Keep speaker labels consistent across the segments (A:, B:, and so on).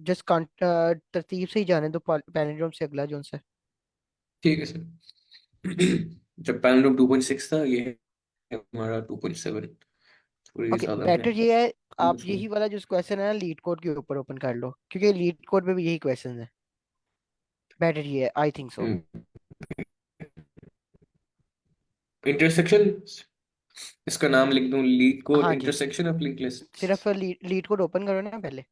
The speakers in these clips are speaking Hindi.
A: जस्ट तरतीब से ही जाने दो, पैलिंड्रोम से अगला जोन से।
B: ठीक है सर। जब पैनल 2.6 था, ये है हमारा 2.7। थोड़ी
A: ओके,
B: ज्यादा हमने
A: बेटर ये है, आप
B: उसको।
A: यही वाला जो क्वेश्चन है ना लीड कोड के ऊपर ओपन कर लो, क्योंकि लीड कोड में भी यही क्वेश्चन है। बेटर ये है, आई थिंक सो।
B: इंटरसेक्शन, इसका नाम लिख दूं, लीड कोड
A: हाँ जी,
B: इंटरसेक्शन ऑफ लिंक लिस्ट।
A: सिर्फ लीड कोड ओपन करो ना पहले।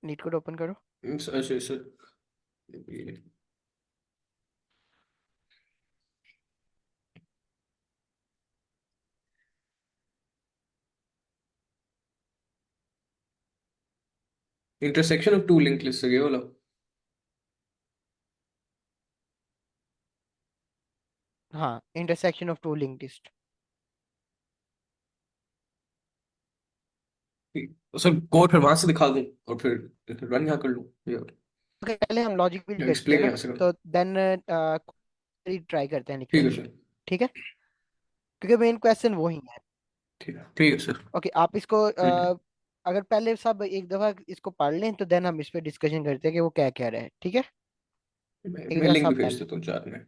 A: लीड कोड ओपन करो।
B: अच्छा sir. Intersection of two link list, ये वाला।
A: हाँ, intersection of two link list.
B: तो सर कोड फिर वहां से दिखा दूं और फिर रन यहाँ कर लूं,
A: ओके, पहले हम लॉजिक बिल्ड
B: या
A: करते हैं
B: एक्सप्लेन
A: ना,
B: यहाँ से करूं?
A: तो देन ट्राई करते हैं लिखने
B: ठीक है
A: की।
B: सर।
A: ठीक है, क्योंकि मेन क्वेश्चन वो ही है।
B: ठीक है सर।
A: ओके, आप इसको
B: हम्म।
A: अगर पहले सब एक दफा इसको पढ़ लें तो देन हम इस पे डिस्कशन करते हैं कि वो क्या कह रहा है, ठीक है। एक
B: मैं
A: दफा
B: लिंक भी
A: सब
B: भेज
A: पढ़ लो।
B: देता हूँ चार में।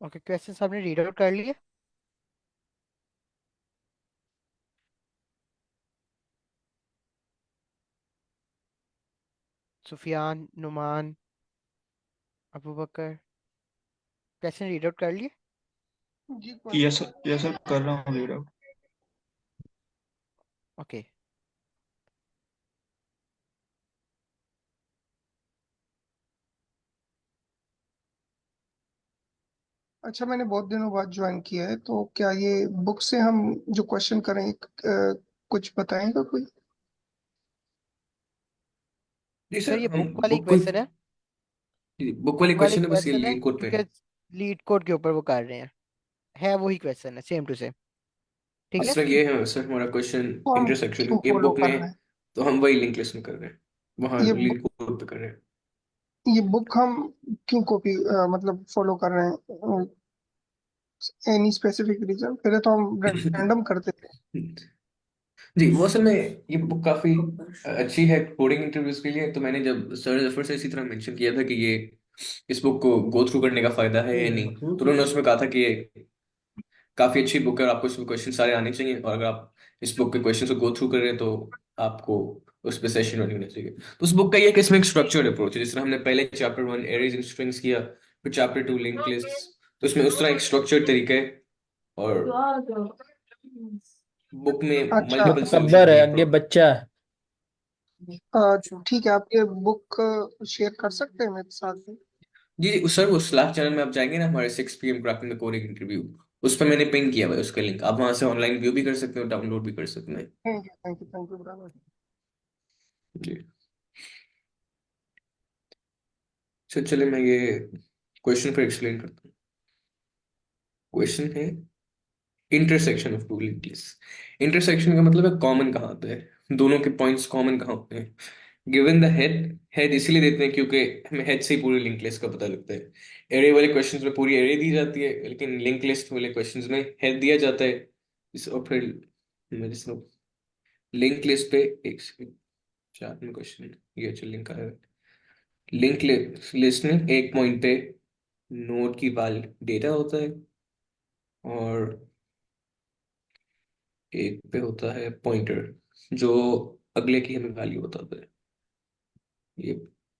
A: ओके, क्वेश्चन आपने रीड आउट कर लिए? सुफियान, नुमान, अबू बकर, क्वेश्चन रीड आउट कर लिए?
C: जी कोई यस सर, यस सर, कर रहा हूँ रीड आउट।
A: ओके।
C: अच्छा, मैंने बहुत दिनों बाद ज्वाइन किया है, तो क्या ये बुक से हम जो क्वेश्चन करें कुछ बताएंगे कोई?
B: जी
A: सर
B: सर,
A: ये
B: हम
A: बुक वाली
B: बुक कोई,
A: क्वेश्चन है।
B: बुक वाली
A: बुक वाली
B: क्वेश्चन है, बस ये
A: क्वेश्चन है
B: लिंक कोड पे
A: क्योंकि
B: है।
A: लीड कोड के ऊपर वो कर रहे हैं। है वही क्वेश्चन है, सेम टू सेम। ठीक है।
B: सर ये है सर हमारा क्वेश्चन,
C: तो हम क्यों
B: इंटरसेक्शन ये
C: फॉलो
B: बुक में
C: कर
B: है।
C: रहे हैं?
B: तो हम वही लिंक लिस्ट में कर रहे हैं, वहाँ
C: ये
B: लिंक कोड पे कर रहे
C: ये बुक हम क्यों कॉपी मतलब फॉलो कर रहे हैं? Any specific reason? पहले तो हम रैंडम करते थे।
B: हैं। जी, वो असल में ये बुक काफी अच्छी है कोडिंग इंटरव्यूज के लिए। तो मैंने जब सर जफर से इसी तरह मेंशन किया था कि ये इस बुक को गो थ्रू करने का फायदा है या नहीं, तो उन्होंने उसमें कहा था कि ये काफी अच्छी बुक है और आपको इसमें क्वेश्चन सारे आने चाहिए, और अगर आप इस बुक के क्वेश्चन को गो थ्रू कर रहे हैं तो आपको उस पे सेशन रन होना चाहिए। तो उस बुक का ये है कि इसमें एक स्ट्रक्चर्ड अप्रोच है। जिस तरह हमने पहले चैप्टर 1 एरेज एंड स्ट्रिंग्स किया, फिर चैप्टर 2 लिंक लिस्ट्स, तो इसमें उस तरह एक स्ट्रक्चर्ड तरीका है। और बुक में
C: अच्छा,
B: मल्टीपल
D: मुकद्दर
B: सॉल्यूशन
D: है,
B: है
D: आगे
B: प्रॉब्लम।
D: बच्चा है।
C: ठीक है, आप ये बुक शेयर कर सकते हैं मेरे साथ में?
B: जी जी, उस सर वो स्लैक चैनल में आप जाएंगे ना, हमारे 6 PM cracking the coding interview, उस पर मैंने पिन किया हुआ है उसका लिंक। आप वहां से ऑनलाइन व्यू भी कर सकते हो, डाउनलोड भी कर सकते हैं।
C: Thank you brother.
B: जी। चलिए मैं ये क्वेश्चन फिर एक्सप्लेन करता हूँ। क्वेश्चन है intersection of two linked list. इंटरसेक्शन का मतलब है कॉमन कहाँ होता है, दोनों के पॉइंट्स कॉमन कहाँ होते हैं। गिवन द हेड, हेड इसलिए देते हैं क्योंकि हमें हेड से ही पूरी लिंक लिस्ट का पता लगता है। एरे वाले क्वेश्चंस में पूरी एरे दी जाती है, लेकिन लिंक लिस्ट वाले क्वेश्चंस में हेड दिया जाता है। और फिर मैं जिस लिंक लिस्ट पे एक सेकंड, 4 में क्वेश्चन ये अच्छा लिंक आया है। लिंक लिस्ट में एक पॉइंट पे नोड की वाल डेटा होता है, और एक पे होता है पॉइंटर जो अगले की हमें वैल्यू बताता है। ये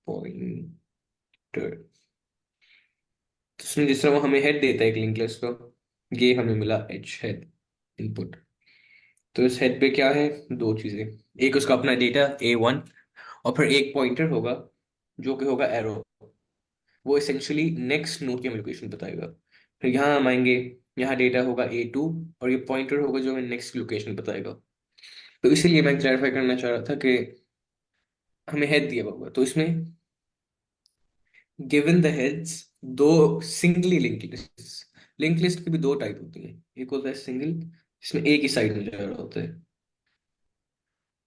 B: पॉइंटर, उसमें जिस तरह वो हमें हेड देता है एक लिंक लिस्ट का, ये हमें मिला एच हेड इनपुट। तो इस हेड पे क्या है, दो चीजें, एक उसका अपना डेटा A1, और फिर एक पॉइंटर होगा जो कि होगा एरो, वो इसेंशियली नेक्स्ट नोड की हमें लोकेशन बताएगा। फिर यहाँ हम आएंगे, यहाँ डेटा होगा A2, और ये पॉइंटर होगा जो हमें नेक्स्ट लोकेशन बताएगा। तो इसीलिए मैं क्लैरिफाई करना चाह रहा था कि हमें हेड दिया हुआ होगा, तो इसमें गिवन द हेड्स, दो singly link list, link list की भी दो टाइप होती हैं, एक होता है सिंगल जिसमें एक ही साइड में जा रहा होता है,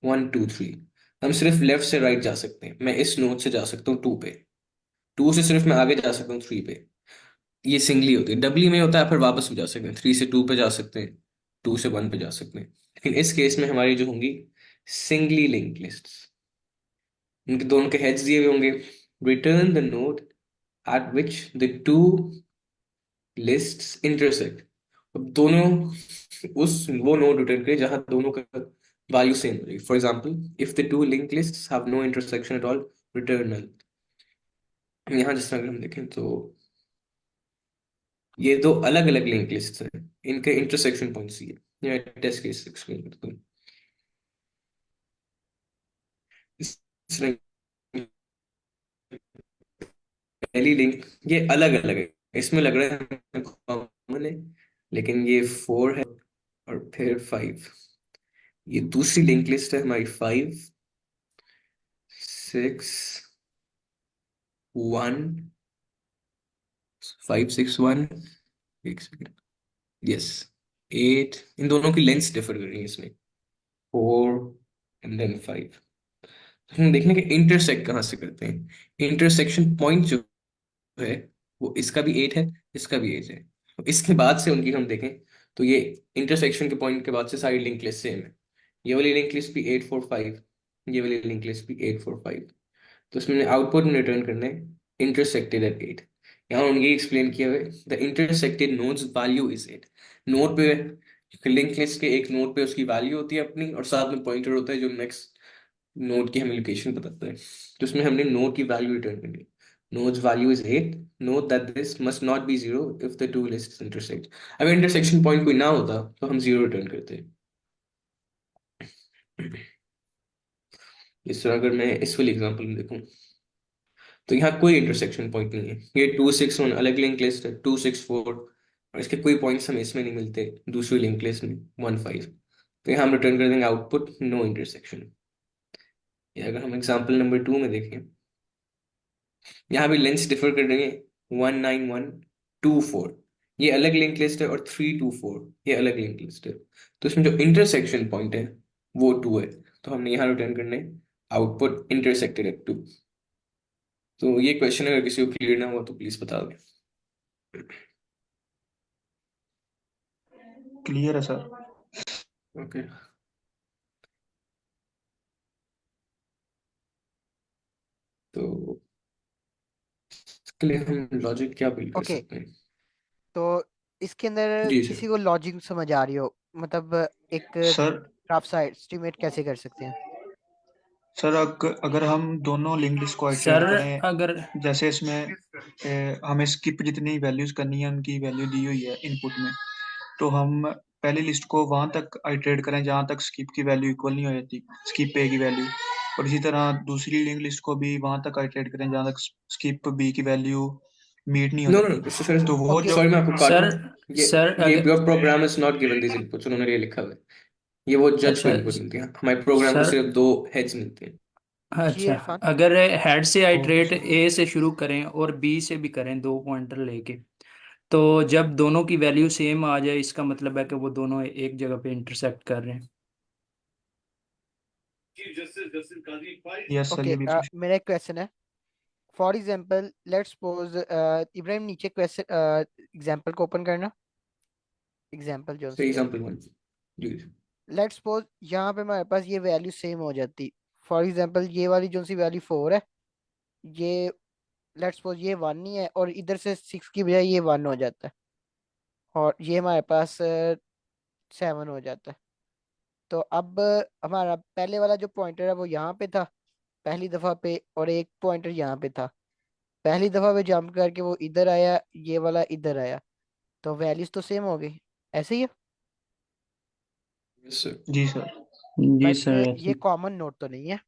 B: 1 2 3। हम सिर्फ लेफ्ट से राइट जा सकते हैं, मैं इस नोड से जा सकता हूँ 2 पे, 2 से सिर्फ मैं आगे जा सकता हूँ 3 पे, ये सिंगली होती है। डबली में होता है फिर वापस भी जा सकते हैं, 3 से 2 पे जा सकते हैं, 2 से 1 पे जा सकते हैं। लेकिन इस केस में हमारी जो होंगी सिंगली लिंक लिस्ट, उनके दोनों के हेड्स दिए हुए होंगे, return the node eight which the two lists intersect. अब दोनों उस वो नोड रिटर्न करें जहां दोनों का वैल्यू सेम हो, for example if the two link lists have no intersection at all, return null. यहाँ जिस तरह अगर हम देखें तो ये दो अलग अलग लिंक लिस्ट हैं, इनके इंटरसेक्शन पॉइंट्स ये, टेस्ट केस एक्सप्लेन करता हूँ। इस तरह पहली लिंक ये अलग अलग है, इसमें लग रहा है कॉमन है, लेकिन ये 4 है और फिर 5। ये दूसरी लिंक लिस्ट है हमारी, 5 6 1 एक सेकेंड, यस 8। इन दोनों की लेंथ डिफर कर रही है इसमें, 4 एंड देन 5। हम देखने के इंटरसेक्ट कहाँ से करते हैं, इंटरसेक्शन पॉइंट जो है वो इसका भी 8 है, इसका भी 8 है, तो इसके बाद से उनकी हम देखें तो ये इंटरसेक्शन के पॉइंट के बाद से सारी लिंक लिस्ट सेम है। ये वाली लिंक लिस्ट भी 8 4 5, ये वाली लिंक लिस्ट भी 8 4 5। तो उसमें आउटपुट में रिटर्न करने इंटरसेक्टेड एट 8। यहाँ उनके एक्सप्लेन किया हुआ है the intersected nodes value is 8। Node पे लिंक लिस्ट के एक नोड पे उसकी वैल्यू होती है अपनी, और साथ में पॉइंटर होता है जो नेक्स्ट नोड की हमें लोकेशन बताता है। तो उसमें हमने नोड की वैल्यू रिटर्न करनी, node's value is 8, note that this must not be 0 if the two lists intersect। अगर इंटरसेक्शन पॉइंट कोई ना होता तो हम 0 रिटर्न करते हैं। इस तरह अगर मैं इस वाली एग्जांपल में देखूं तो यहाँ कोई इंटरसेक्शन पॉइंट नहीं है, ये 2 6 1 अलग लिंक लिस्ट है, 2 6 4, और इसके कोई पॉइंट्स हमें इसमें नहीं मिलते दूसरी लिंक लिस्ट में 1 5। तो यहाँ हम रिटर्न कर देंगे आउटपुट नो इंटरसेक्शन। या अगर हम एग्जाम्पल नंबर 2 में देखें, यहाँ भी लेंथ डिफर कर रही है, 1 9 1 2 4, ये अलग लिंक लिस्ट है, और 3 2 4 ये अलग लिंक लिस्ट है। तो इसमें जो इंटरसेक्शन पॉइंट है वो 2 है, तो हमने यहाँ रिटर्न करने आउटपुट इंटरसेक्टेड एट 2। तो ये क्वेश्चन अगर किसी को क्लियर ना हुआ तो प्लीज बता दें।
D: क्लियर है सर।
B: ओके, तो इसके लिए हम लॉजिक क्या बिल्ड कर
A: ओके,
B: सकते हैं।
A: तो इसके अंदर
B: जी सर।
A: किसी को लॉजिक समझ आ रही हो, मतलब एक
D: सर
A: ग्राफ सा एस्टिमेट कैसे कर सकते हैं?
D: सर अगर हम दोनों लिंक लिस्ट को
E: सर
D: आइटरेट करें,
E: अगर
D: जैसे इसमें हमें स्किप जितनी वैल्यूज करनी है उनकी वैल्यू दी हुई है इनपुट में, तो हम पहली लिस्ट को वहां तक आइटरेट करें जहां तक स्किप की वैल्यू इक्वल नहीं हो जाती, स्किप ए की वैल्यू, और इसी तरह दूसरी लिंक लिस्ट को भी वहां तक आइटरेट करें जहां तक स्किप बी की वैल्यू मीट नहीं हो
B: नो नो
D: जाती।
B: नो सर,
D: तो वो
A: ओके,
D: जो
B: सॉरी मैं आपको काट
E: सर
B: रहा हूँ।
E: सर
B: ये
E: अगर
B: your program is not given this inputs, उन्होंने ये लिखा हुआ है, ये वो जज को
E: अच्छा
B: इनपुट मिलती है, हमारे प्रोग्राम को
E: सर
B: सिर्फ 2 हेड्स मिलते हैं।
A: जी
E: अच्छा,
A: इरफान।
E: अगर हेड से
D: ओके
E: आइटरेट
D: सर।
E: ए से शुरू करें और बी से भी करें, 2 पॉइंटर लेके, तो जब दोनों की वैल्यू सेम आ जाए इसका मतलब है कि वो दोनों एक जगह पे इंटरसेक्ट कर रहे हैं।
D: यस सर,
A: ओके,
D: ये बिल्कुल
A: मेरा एक क्वेश्चन है। For example let's suppose, Ibrahim नीचे क्वेश्चन एग्जाम्पल को ओपन करना, एग्जाम्पल जो
B: सही
A: सी है।
B: Example one. जी।
A: लेट्स सपोज यहाँ पे हमारे पास ये वैल्यू सेम हो जाती। फॉर एग्जाम्पल ये वाली जो सी वैल्यू 4 है, ये लेट्स सपोज ये 1 नहीं है, और इधर से 6 की बजाय ये 1 हो जाता है, और ये हमारे पास 7 हो जाता है। तो अब हमारा पहले वाला जो पॉइंटर है वो यहाँ पे था पहली दफा पे, और एक पॉइंटर यहाँ पे था। पहली दफा पे जंप करके वो इधर आया, ये वाला इधर आया, तो वैल्यूज तो सेम हो गई। ऐसे ही है।
B: Yes sir.
D: जी सर।
E: जी
A: बट
E: सर
A: ये
E: ऐसे।
A: कॉमन नोट तो नहीं है।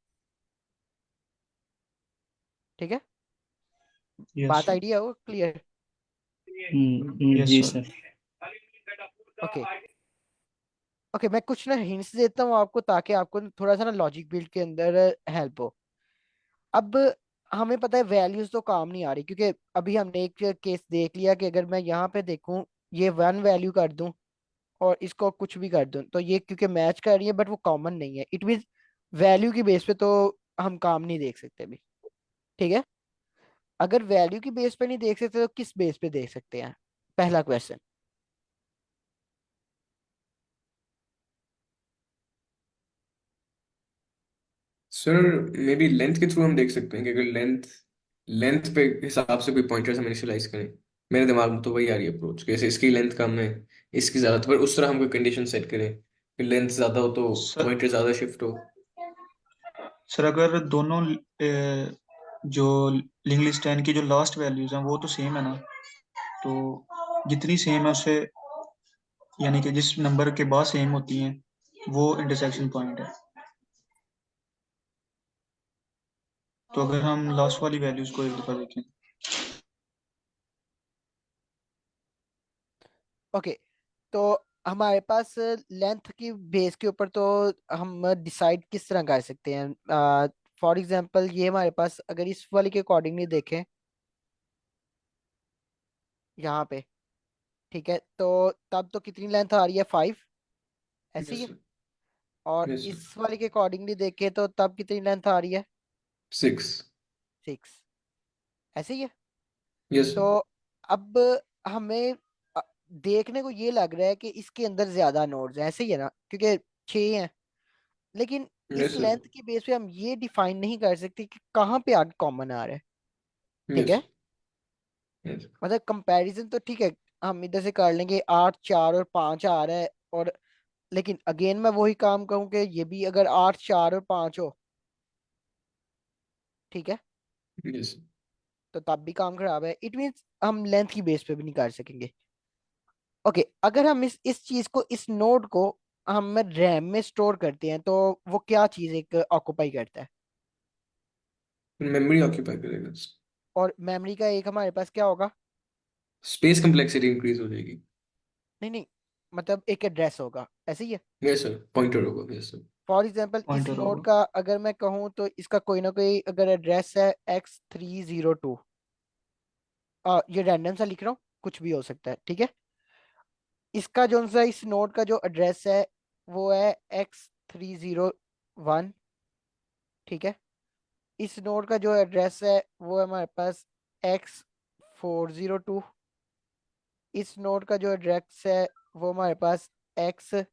A: ठीक है,
D: यस
A: बात आइडिया हो क्लियर।
D: यस
E: जी
D: सर।
E: सर।
A: ओके, ओके, मैं कुछ ना हिंट्स देता हूँ आपको, ताकि आपको थोड़ा सा ना लॉजिक बिल्ड के अंदर हेल्प हो। अब हमें पता है वैल्यूज तो काम नहीं आ रही, क्योंकि अभी हमने एक केस देख लिया कि अगर मैं यहाँ पे देखूं, ये 1 वैल्यू कर दूं और इसको कुछ भी कर दूं, तो ये क्योंकि मैच कर रही है बट वो कॉमन नहीं है, इट मीन वैल्यू की बेस पे तो हम काम नहीं देख सकते अभी। ठीक है, अगर वैल्यू की बेस पे नहीं देख सकते तो किस बेस पे देख सकते हैं? पहला question.
B: Sir may be length के थ्रू हम देख सकते हैं कि अगर लेंथ लेंथ पे हिसाब से कोई पॉइंटर्स हम इनिशियलाइज करें। मेरे दिमाग में तो वही आ रही है अप्रोच, जैसे इसकी लेंथ कम है, इसकी ज्यादा, तो पर उस तरह हम कोई कंडीशन सेट करें कि लेंथ ज्यादा हो तो
D: सर
B: पॉइंटर ज्यादा शिफ्ट हो।
D: सर अगर दोनों जो लिंक लिस्ट है इनकी जो लास्ट वैल्यूज हैं वो तो सेम है ना, तो जितनी सेम है उससे यानी कि जिस नंबर के बाद सेम होती हैं वो इंटरसेक्शन पॉइंट है। तो अगर हम लास्ट वाली वैल्यूज को एक दफा देखें।
A: ओके, तो हमारे पास लेंथ की बेस के ऊपर तो हम डिसाइड किस तरह कर सकते हैं? फॉर एग्जांपल ये हमारे पास अगर इस वाले के अकॉर्डिंगली देखें यहाँ पे, ठीक है, तो तब तो कितनी लेंथ आ रही है? 5। ऐसे ही
B: यस
A: है।
B: सर।
A: और
B: यस सर।
A: इस वाले के अकॉर्डिंगली देखें तो तब कितनी लेंथ आ रही है?
B: 6।
A: 6। ऐसे ही है।
B: Yes sir.
A: तो अब हमें अ, देखने को ये लग रहा है कि इसके अंदर ज्यादा नोड्स हैं। ऐसे ही है ना, क्योंकि 6 हैं। लेकिन इस
B: यस सर।
A: लेंथ की बेस पे हम ये डिफाइन नहीं कर सकते कि कहाँ पे आगे कॉमन आ रहा है। ठीक
B: यस।
A: है,
B: यस।
A: मतलब कंपैरिजन तो ठीक है, हम इधर से कर लेंगे 8, 4 और 5 आ रहा है, और लेकिन अगेन मैं वही काम कहूँ कि ये भी अगर 8, 4 और 5 हो, ठीक है,
B: यस।
A: तो तब भी काम खराब है। इट मीन्स हम लेंथ की बेस पे भी नहीं कर सकेंगे। ओके, अगर हम इस चीज को, इस नोड को हम रैम में स्टोर करते हैं, तो वो क्या चीज एक ऑक्युपाई करता है?
B: मेमोरी ऑक्यूपाई करेगा।
A: और मेमोरी का एक हमारे पास क्या होगा?
B: स्पेस कम्प्लेक्सिटी इंक्रीज हो जाएगी।
A: नहीं नहीं, मतलब एक एड्रेस होगा। ऐसे ही है।
B: यस सर, पॉइंटर होगा। Yes sir.
A: फॉर एग्जाम्पल इस
D: पॉइंटर
A: नोड
D: होगा।
A: का अगर मैं कहूँ तो इसका कोई ना कोई अगर एड्रेस है X302, ये रैंडम सा लिख रहा हूँ, कुछ भी हो सकता है। ठीक है, इसका जो सा इस नोड का जो एड्रेस है वो है X301। ठीक है, इस नोड का जो एड्रेस है वो है हमारे पास X402। इस नोड का जो एड्रेस है वो हमारे पास X106।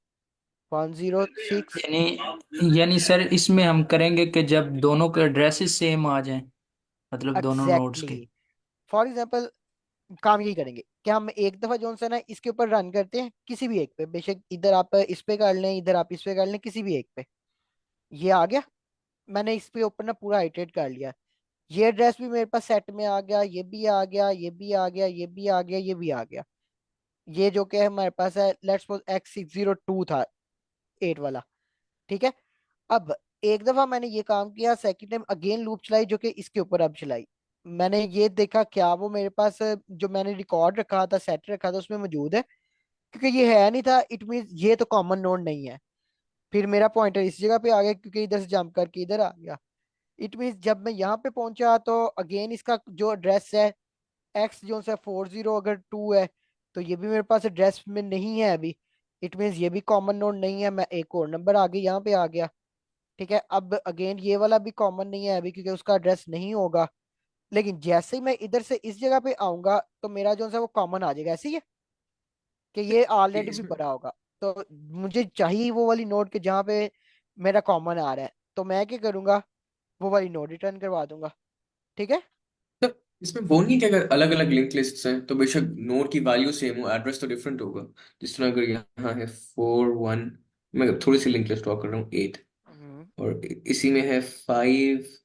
E: यानी सर इसमें हम करेंगे कि जब दोनों के एड्रेसेस सेम आ जाएं, मतलब दोनों नोड्स
A: एग्जैक्टली।
E: के।
A: फॉर एग्जाम्पल काम यही करेंगे कि हम एक दफा जो सा ना इसके ऊपर रन करते हैं, किसी भी एक पे, बेशक इधर आप इस पे कर लें, इधर आप इस पे कर लें, किसी भी एक पे। ये आ गया, मैंने इस पे ऊपर ना पूरा इटरेट कर लिया। ये एड्रेस भी मेरे पास सेट में आ गया, ये भी आ गया, ये भी आ गया, ये भी आ गया, ये भी आ गया। ये जो कि हमारे पास है, लेट्स सपोज X602 था, 8 वाला। ठीक है, अब एक दफा मैंने ये काम किया, सेकंड टाइम अगेन लूप चलाई, जो कि इसके ऊपर अब चलाई। मैंने ये देखा क्या वो मेरे पास जो मैंने रिकॉर्ड रखा था, सेट रखा था, उसमें मौजूद है। क्योंकि ये है नहीं था, इट मीन ये तो कॉमन नोड नहीं है। फिर मेरा पॉइंटर इस जगह पे आ गया, क्योंकि इधर से जंप करके इधर आ गया। इट मीन जब मैं यहाँ पे पहुंचा तो अगेन इसका जो एड्रेस है X जो है 40 अगर 2 है, तो ये भी मेरे पास एड्रेस में नहीं है अभी। इट मीन्स ये भी कॉमन नोड नहीं है, मैं एक और नंबर आगे यहाँ पे आ गया। ठीक है, अब अगेन ये वाला भी कॉमन नहीं है अभी क्योंकि उसका एड्रेस नहीं होगा। लेकिन जैसे ही मैं इधर से इस जगह पे आऊंगा तो मेरा जो है वो कॉमन आ जाएगा, ऐसे ही है कि ये
B: ये
A: ऑलरेडी भी
B: इसमें
A: पड़ा होगा। तो मुझे चाहिए वो वाली नोड के जहाँ पे मेरा कॉमन आ रहा है, तो मैं क्या करूंगा, वो वाली नोड रिटर्न करवा दूंगा। ठीक है।
B: तो इसमें वो नहीं कि अगर अलग अलग लिंक लिस्ट्स हैं तो बेशक नोड की वैल्यू सेम हो, एड्रेस तो डिफरेंट होगा। जिस तरह अगर यहाँ है 4 1, मैं थोड़ी सी लिंक लिस्ट ड्रॉ कर रहा हूँ 8,
A: हम्म।
B: और इसी में है 5।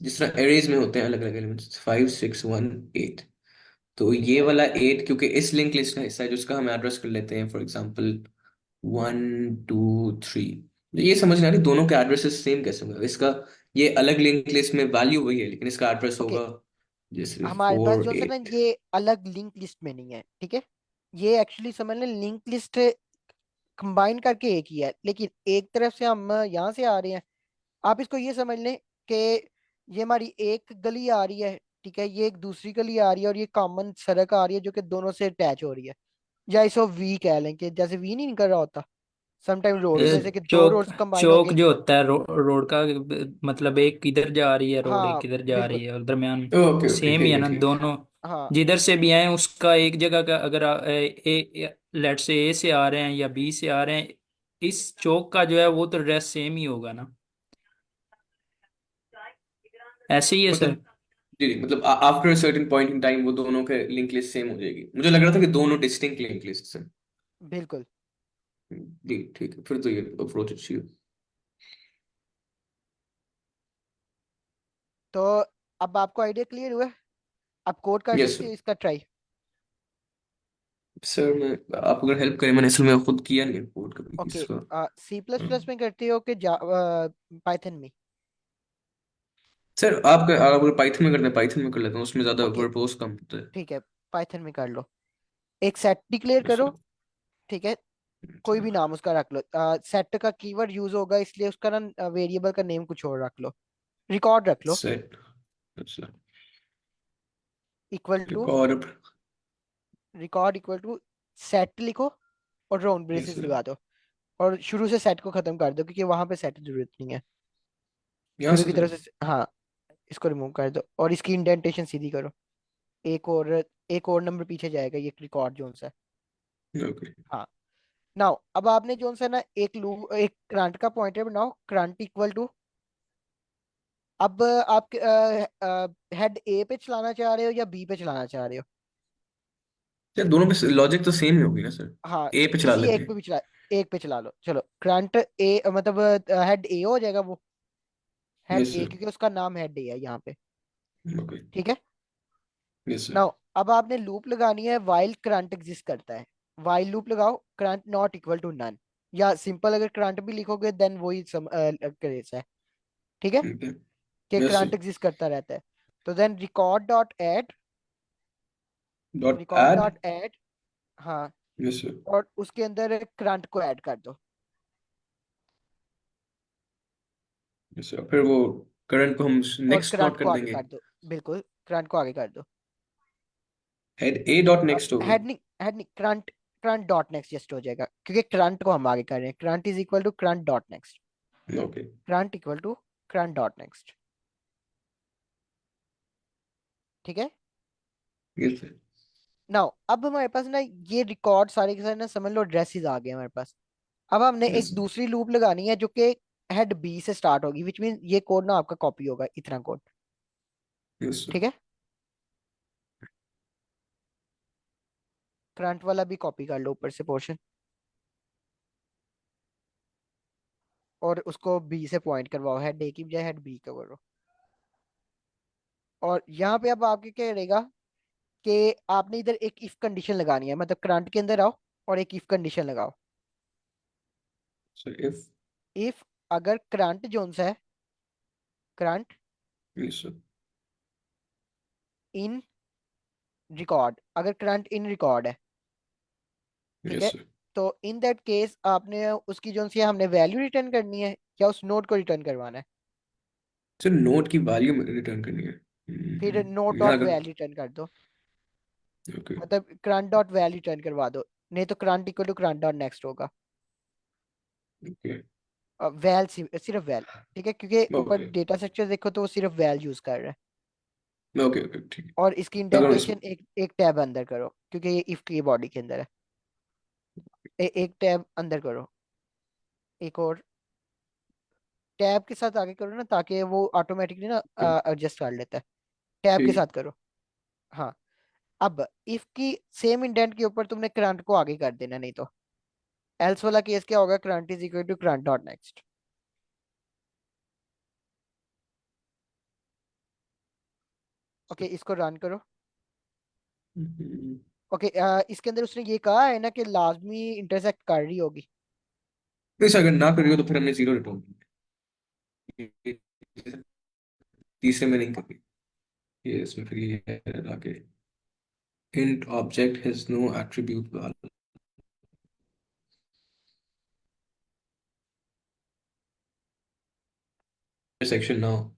B: जिस तरह एरेज में होते हैं अलग अलग एलिमेंट्स 5 6 1 8, तो
A: ठीक
B: ये
A: है।
B: वाला 8 क्योंकि इस लिंक लिस्ट का हिस्सा है जिसका हम एड्रेस कर लेते हैं, फॉर एग्जांपल 1 2 3। ये समझ नहीं आ रही दोनों के एड्रेसेस सेम कैसे होंगे इसका। ये अलग लिंक लिस्ट में वैल्यू वही है लेकिन इसका एड्रेस
A: ओके,
B: होगा जैसे
A: हमारे पास
B: फोर
A: जो है ना
B: एट
A: ये अलग लिंक लिस्ट में नहीं है। ठीक है, ये एक्चुअली समझ लें लिंक लिस्ट कंबाइन करके एक ही है, लेकिन एक तरफ से हम यहाँ से आ रहे हैं। आप इसको ये समझ लें कि ये हमारी एक गली आ रही है, ठीक है, ये एक दूसरी गली आ रही है और ये कॉमन सड़क आ रही है जो कि दोनों से अटैच हो रही है। या इसको वी कह लें कि जैसे वी नहीं निकल रहा होता समटाइम रोड्स में से कि दो
E: चौक
A: रोड्स कंबाइन हो
E: चौक
A: गए।
E: जो होता है रोड का, मतलब एक किधर जा रही है रोड, एक
A: हाँ
E: किधर जा
A: बिल्कुल।
E: रही है, और दरम्यान में
B: ओके ओके
E: सेम ही
B: ठीक
E: है
B: है
E: ना
B: ठीक
E: दोनों।
A: हाँ
E: जिधर से भी आए उसका एक जगह का, अगर लेट से ए से आ रहे हैं या बी से आ रहे हैं, इस चौक का जो है वो तो एड्रेस सेम ही होगा ना, ऐसे ही है सर।
B: मतलब जी जी, मतलब after certain point in time वो दोनों के लिंक लिस्ट सेम हो जाएगी। मुझे लग रहा था कि दोनों डिस्टिंक्ट लिंक लिस्ट हैं।
A: बिल्कुल।
B: जी ठीक है, फिर तो ये अप्रोच अच्छी है।
A: तो अब आपको आइडिया क्लियर हुआ है? आप कोड कर
B: यस
A: सकते
B: सर।
A: हो इसका ट्राई।
B: सर मैं, आप अगर हेल्प करें, मैंने असल में खुद किया नहीं कोड कभी
A: ओके,
B: इसका।
A: सी प्लस प्लस में करते हो कि पाइथन में?
B: सर आप अगर पाइथन में करते हैं पाइथन में कर लेता हूँ, उसमें ज्यादा
A: ओके
B: वर्बोस कम होता है।
A: ठीक है, पाइथन में कर लो। एक सेट डिक्लेयर
B: यस
A: करो।
B: सर।
A: ठीक है, कोई भी नाम उसका रख लो। सेट का कीवर्ड यूज होगा इसलिए उसका ना वेरिएबल का नेम कुछ और रख लो। रिकॉर्ड रख लो।
B: सेट। अच्छा।
A: Equal to,
B: record.
A: Record equal to set लिखो और राउंड
B: यस
A: ब्रेसेस
B: सर।
A: लगा दो। और शुरू से सेट को खत्म कर दो क्योंकि वहां पे सेट की जरूरत नहीं है।
B: यहाँ
A: शुरू
B: से
A: की
B: सर।
A: तरफ से हाँ, इसको रिमूव कर दो और इसकी इंडेंटेशन सीधी करो। एक और, एक और नंबर पीछे जाएगा ये रिकॉर्ड जोन सा।
B: ओके
A: हाँ। नाउ अब आपने जोन सा ना एक लूप, एक करंट का पॉइंटर बनाओ, करंट इक्वल टू। अब आप हेड ए पे चलाना चाह रहे हो या बी पे चलाना चाह रहे हो?
B: यार दोनों पे लॉजिक तो सेम ही होगी ना सर।
A: हाँ,
B: ए पे चला
A: किसी
B: लेते
A: एक पे
B: हैं।
A: भी चला, एक पे चला लो। चलो करंट ए मतलब हेड ए हो जाएगा वो, हेड
B: यस
A: ए
B: सर।
A: क्योंकि उसका नाम हेड ए है यहाँ पे।
B: ओके।
A: ठीक है।
B: Yes sir.
A: नाउ अब आपने लूप लगानी है वाइल करंट एग्जिस्ट करता है। वाइल लूप लगाओ current not equal to none, या सिंपल अगर करंट भी लिखोगे देन वही केस है। ठीक है,
B: ओके।
A: कि
B: यस
A: करंट
B: सर।
A: एग्जिस्ट करता रहता है। तो then record dot add,
B: dot
A: record
B: add.
A: Dot add, हाँ,
B: यस सर।
A: और उसके अंदर करंट को ऐड कर दो।
B: यस सर, फिर वो करंट को हम
A: और
B: नेक्स्ट
A: करंट
B: नोट
A: को
B: कर
A: आगे
B: देंगे।
A: कर दो, बिल्कुल करंट को आगे कर दो।
B: हेड ए डॉट नेक्स्ट होगा।
A: हेड नहीं, हेड नहीं, current, current dot next just हो जाएगा क्योंकि करंट को हम आगे कर रहे हैं। Current is equal to current dot next,
B: okay.
A: Current equal to current dot next. ठीक है।
B: Yes sir.
A: नाउ अब हमारे पास ना ये रिकॉर्ड सारे के सारे ना समझ लो ड्रेसेस आ गए हमारे पास। अब हमने
B: यस
A: एक
B: सर।
A: दूसरी लूप लगानी है जो कि हेड बी से स्टार्ट होगी, विच मीन ये कोड ना आपका कॉपी होगा, इतना कोड।
B: Yes sir.
A: ठीक है, करंट वाला भी कॉपी कर लो ऊपर से पोर्शन, और उसको बी से पॉइंट करवाओ, हेड ए की बजाय हेड बी का करो। और यहाँ पे अब आपके क्या रहेगा कि आपने इधर एक इफ कंडीशन लगानी है, मतलब करंट के अंदर आओ और एक इफ कंडीशन लगाओ।
B: Sir if.
A: इफ अगर करंट जोन सा है, current
B: yes sir.
A: In record, अगर करंट इन रिकॉर्ड है, ठीक
B: यस
A: है,
B: सर।
A: तो इन दैट केस आपने उसकी जोन सी है हमने वैल्यू रिटर्न करनी है या उस नोड को रिटर्न करवाना है?
B: सर नोट की वैल्यू रिटर्न करनी है।
A: फिर नोड
B: यहाँ
A: डॉट
B: अगर
A: वैल्यू रिटर्न कर दो।
B: ओके
A: मतलब करंट डॉट वैल रिटर्न करवा दो, नहीं तो current equal to current dot next होगा।
B: ओके
A: वैल सिर्फ वैल, ठीक है, क्योंकि ऊपर
B: ओके
A: डेटा स्ट्रक्चर देखो तो वो सिर्फ वैल यूज कर रहा है।
B: ओके ओके ठीक है।
A: और इसकी
B: तो अगर उस
A: इंडेंटेशन एक एक टैब अंदर करो, क्योंकि ये इफ की बॉडी के अंदर है। एक टैब अंदर करो, एक और टैब के साथ आगे करो ना, ताकि वो ऑटोमेटिकली ना एडजस्ट कर लेता है। टैब के
B: ठीक है।
A: साथ करो। हाँ। अब इफ की सेम इंडेंट के ऊपर तुमने करंट को आगे कर देना, नहीं तो एल्स वाला केस क्या होगा, current is equal to current dot next. Okay, इसको रन करो।
B: हम्म,
A: ओके, इसके अंदर उसने ये कहा है ना कि लाजमी इंटरसेक्ट कर रही होगी।
B: वैसे अगर ना करियो तो फिर हमने जीरो रिटर्न किया। तीसरे में नहीं करी। ये इसमें फिर ये error आगे int object has no attribute value section now.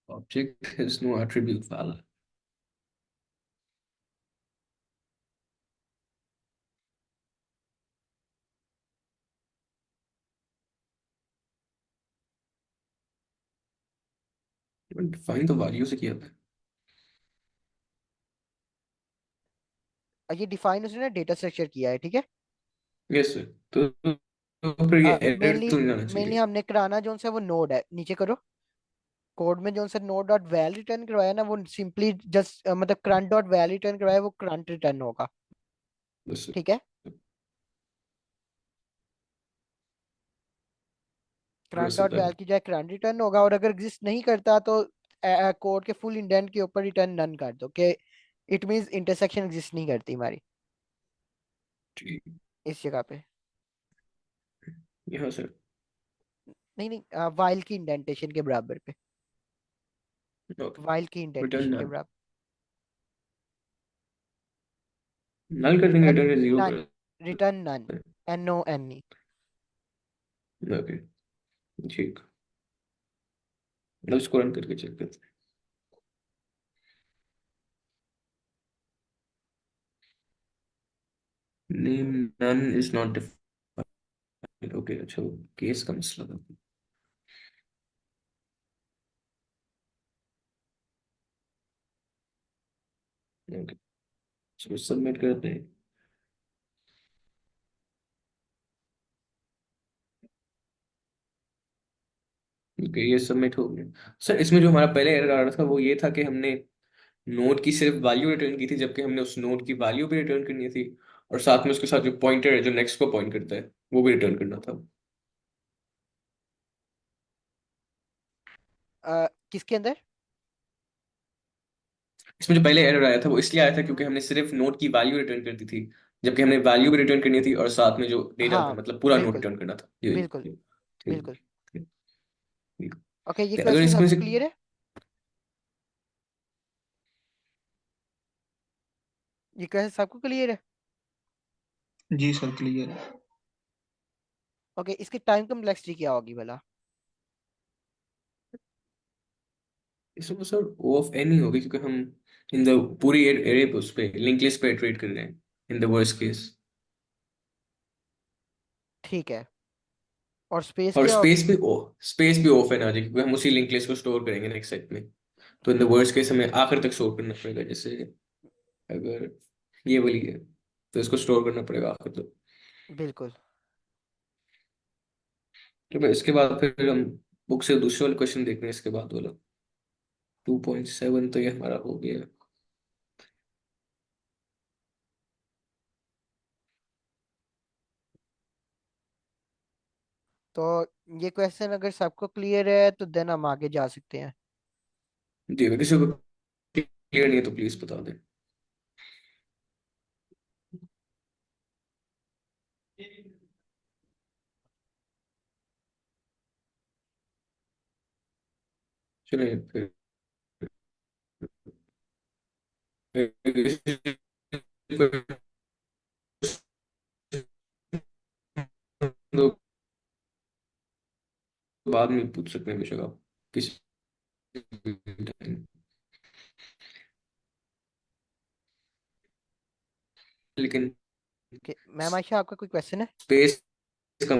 B: Object has no attribute value. Define तो वैल्यू से किया था।
A: ये डिफाइन उसने ना डेटा स्ट्रक्चर किया है, ठीक है।
B: Yes sir. तो फिर ये एरर
A: मेनली
B: तो नहीं आना
A: मेनली
B: चाहिए।
A: हमने कराना जो सा वो नोड है, नीचे करो। कोड में जो सा नोड डॉट वैल रिटर्न करवाया ना, वो सिंपली जस्ट मतलब करंट डॉट वैल रिटर्न करवाया, वो करंट रिटर्न होगा।
B: बस सर।
A: ठीक है,
B: पूरा
A: करंट डॉट
B: सीधा।
A: वैल की जगह करंट रिटर्न होगा, और अगर एग्जिस्ट नहीं करता तो कोड के फुल इंडेंट के ऊपर रिटर्न नन कर दो, कि इट मींस इंटरसेक्शन एग्जिस्ट नहीं करती हमारी
B: ठीक।
A: इस जगह पे।
B: यहाँ सर।
A: नहीं नहीं, वाइल की इंडेंटेशन के बराबर पे,
B: ओके।
A: वाइल की
B: रिटर्न
A: इंडेंटेशन के
B: नल।
A: बराबर।
B: नल कर देंगे,
A: रिटर्न
B: रिटर्न जीरो
A: नन,
B: कर
A: रिटर्न नन,
B: देंगे।
A: NONE।
B: ओके ठीक। अब इसको रन करके चेक करते हैं। Name none is not defined. Okay अच्छा केस का मसला था। ओके चलो सबमिट करते हैं। ओके ये सबमिट हो गया सर। इसमें जो हमारा पहले एरर आ रहा था वो ये था कि हमने नोट की सिर्फ वैल्यू रिटर्न की थी, जबकि हमने उस नोट की वैल्यू भी रिटर्न करनी थी और साथ में उसके साथ जो पॉइंटर है जो नेक्स्ट को पॉइंट करता है वो भी रिटर्न करना था।
A: किसके अंदर?
B: इसमें जो पहले एरर आया था वो इसलिए आया था क्योंकि हमने सिर्फ नोट की वैल्यू रिटर्न कर दी थी, जबकि हमने वैल्यू भी रिटर्न करनी थी और साथ में जो डेटा था
A: हाँ,
B: मतलब पूरा नोट
A: बिल्कुल
B: रिटर्न करना था। ये
A: बिल्कुल
B: ठीक ठीक
A: बिल्कुल।
B: ठीक ठीक।
A: ओके, ये
B: तो अगर
A: क्वेश्चन
B: इसमें
A: सबको
B: से
A: क्लियर है? ये क्वेश्चन सबको क्लियर है?
D: जी सर क्लियर है।
A: ओके, इसकी टाइम कम्प्लेक्सिटी क्या होगी भला?
B: इसमें सर ओ ऑफ एन ही होगी क्योंकि हम इन द पूरी एरे पे उस पे लिंक लिस्ट पे इटरेट कर रहे हैं इन द वर्स्ट केस।
A: ठीक है, और स्पेस
B: और
A: क्या होगी?
B: स्पेस भी ऑफ है ना जी, क्योंकि हम उसी लिंक लिस्ट को स्टोर करेंगे नेक्स्ट सेट में। तो इन द वर्स्ट केस हमें आखिर तक स्टोर करना पड़ेगा। जैसे अगर ये वाली है तो इसको स्टोर करना पड़ेगा आखिर तक।
A: बिल्कुल।
B: तो भाई इसके बाद फिर हम बुक से दूसरे वाले क्वेश्चन देख रहे हैं। इसके बाद वाला 2.7 तो ये हमारा हो गया।
A: तो ये क्वेश्चन अगर सबको क्लियर है तो देन हम आगे जा सकते हैं।
B: जी अगर किसी को क्लियर नहीं है तो प्लीज बता दें। चलिए फिर तो बाद में पूछ सकते हैं बेशक आप किसी टाइम। लेकिन
A: ओके मैम आयशा, आपका कोई क्वेश्चन है?
B: स्पेस का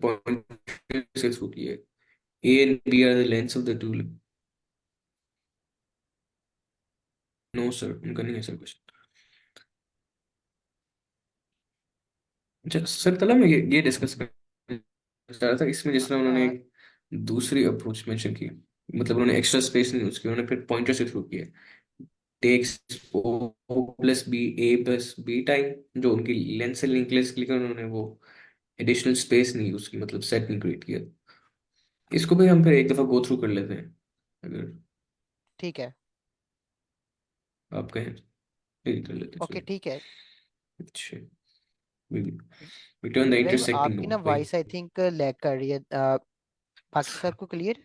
B: पॉइंट से होती है। A and B are the lengths of the two. No sir, उनका नहीं है सर क्वेश्चन। अच्छा सर, तला मैं ये डिस्कस कर रहा था इसमें, जिस तरह उन्होंने
A: हाँ
B: एक दूसरी अप्रोच मेंशन की, मतलब उन्होंने एक्स्ट्रा स्पेस नहीं यूज किया, उन्होंने फिर पॉइंटर से शुरू किया, टेक्स ओ प्लस बी ए प्लस बी टाइम, जो उनकी लेंथ से लिंक लिस्ट के लिए उन्होंने वो एडिशनल स्पेस नहीं यूज की, मतलब सेट नहीं क्रिएट किया। इसको भी हम फिर एक दफा गो थ्रू कर लेते हैं, अगर
A: ठीक है।
B: आप कहें, फिर कर लेते हैं
A: ओके
B: चलिए।
A: ठीक है।
B: अच्छा, return the
A: इब्राहिम
B: intersecting
A: आपकी ना
B: node, भाई।
A: वॉइस आई थिंक लैग कर रही है, बाकी सबको क्लियर?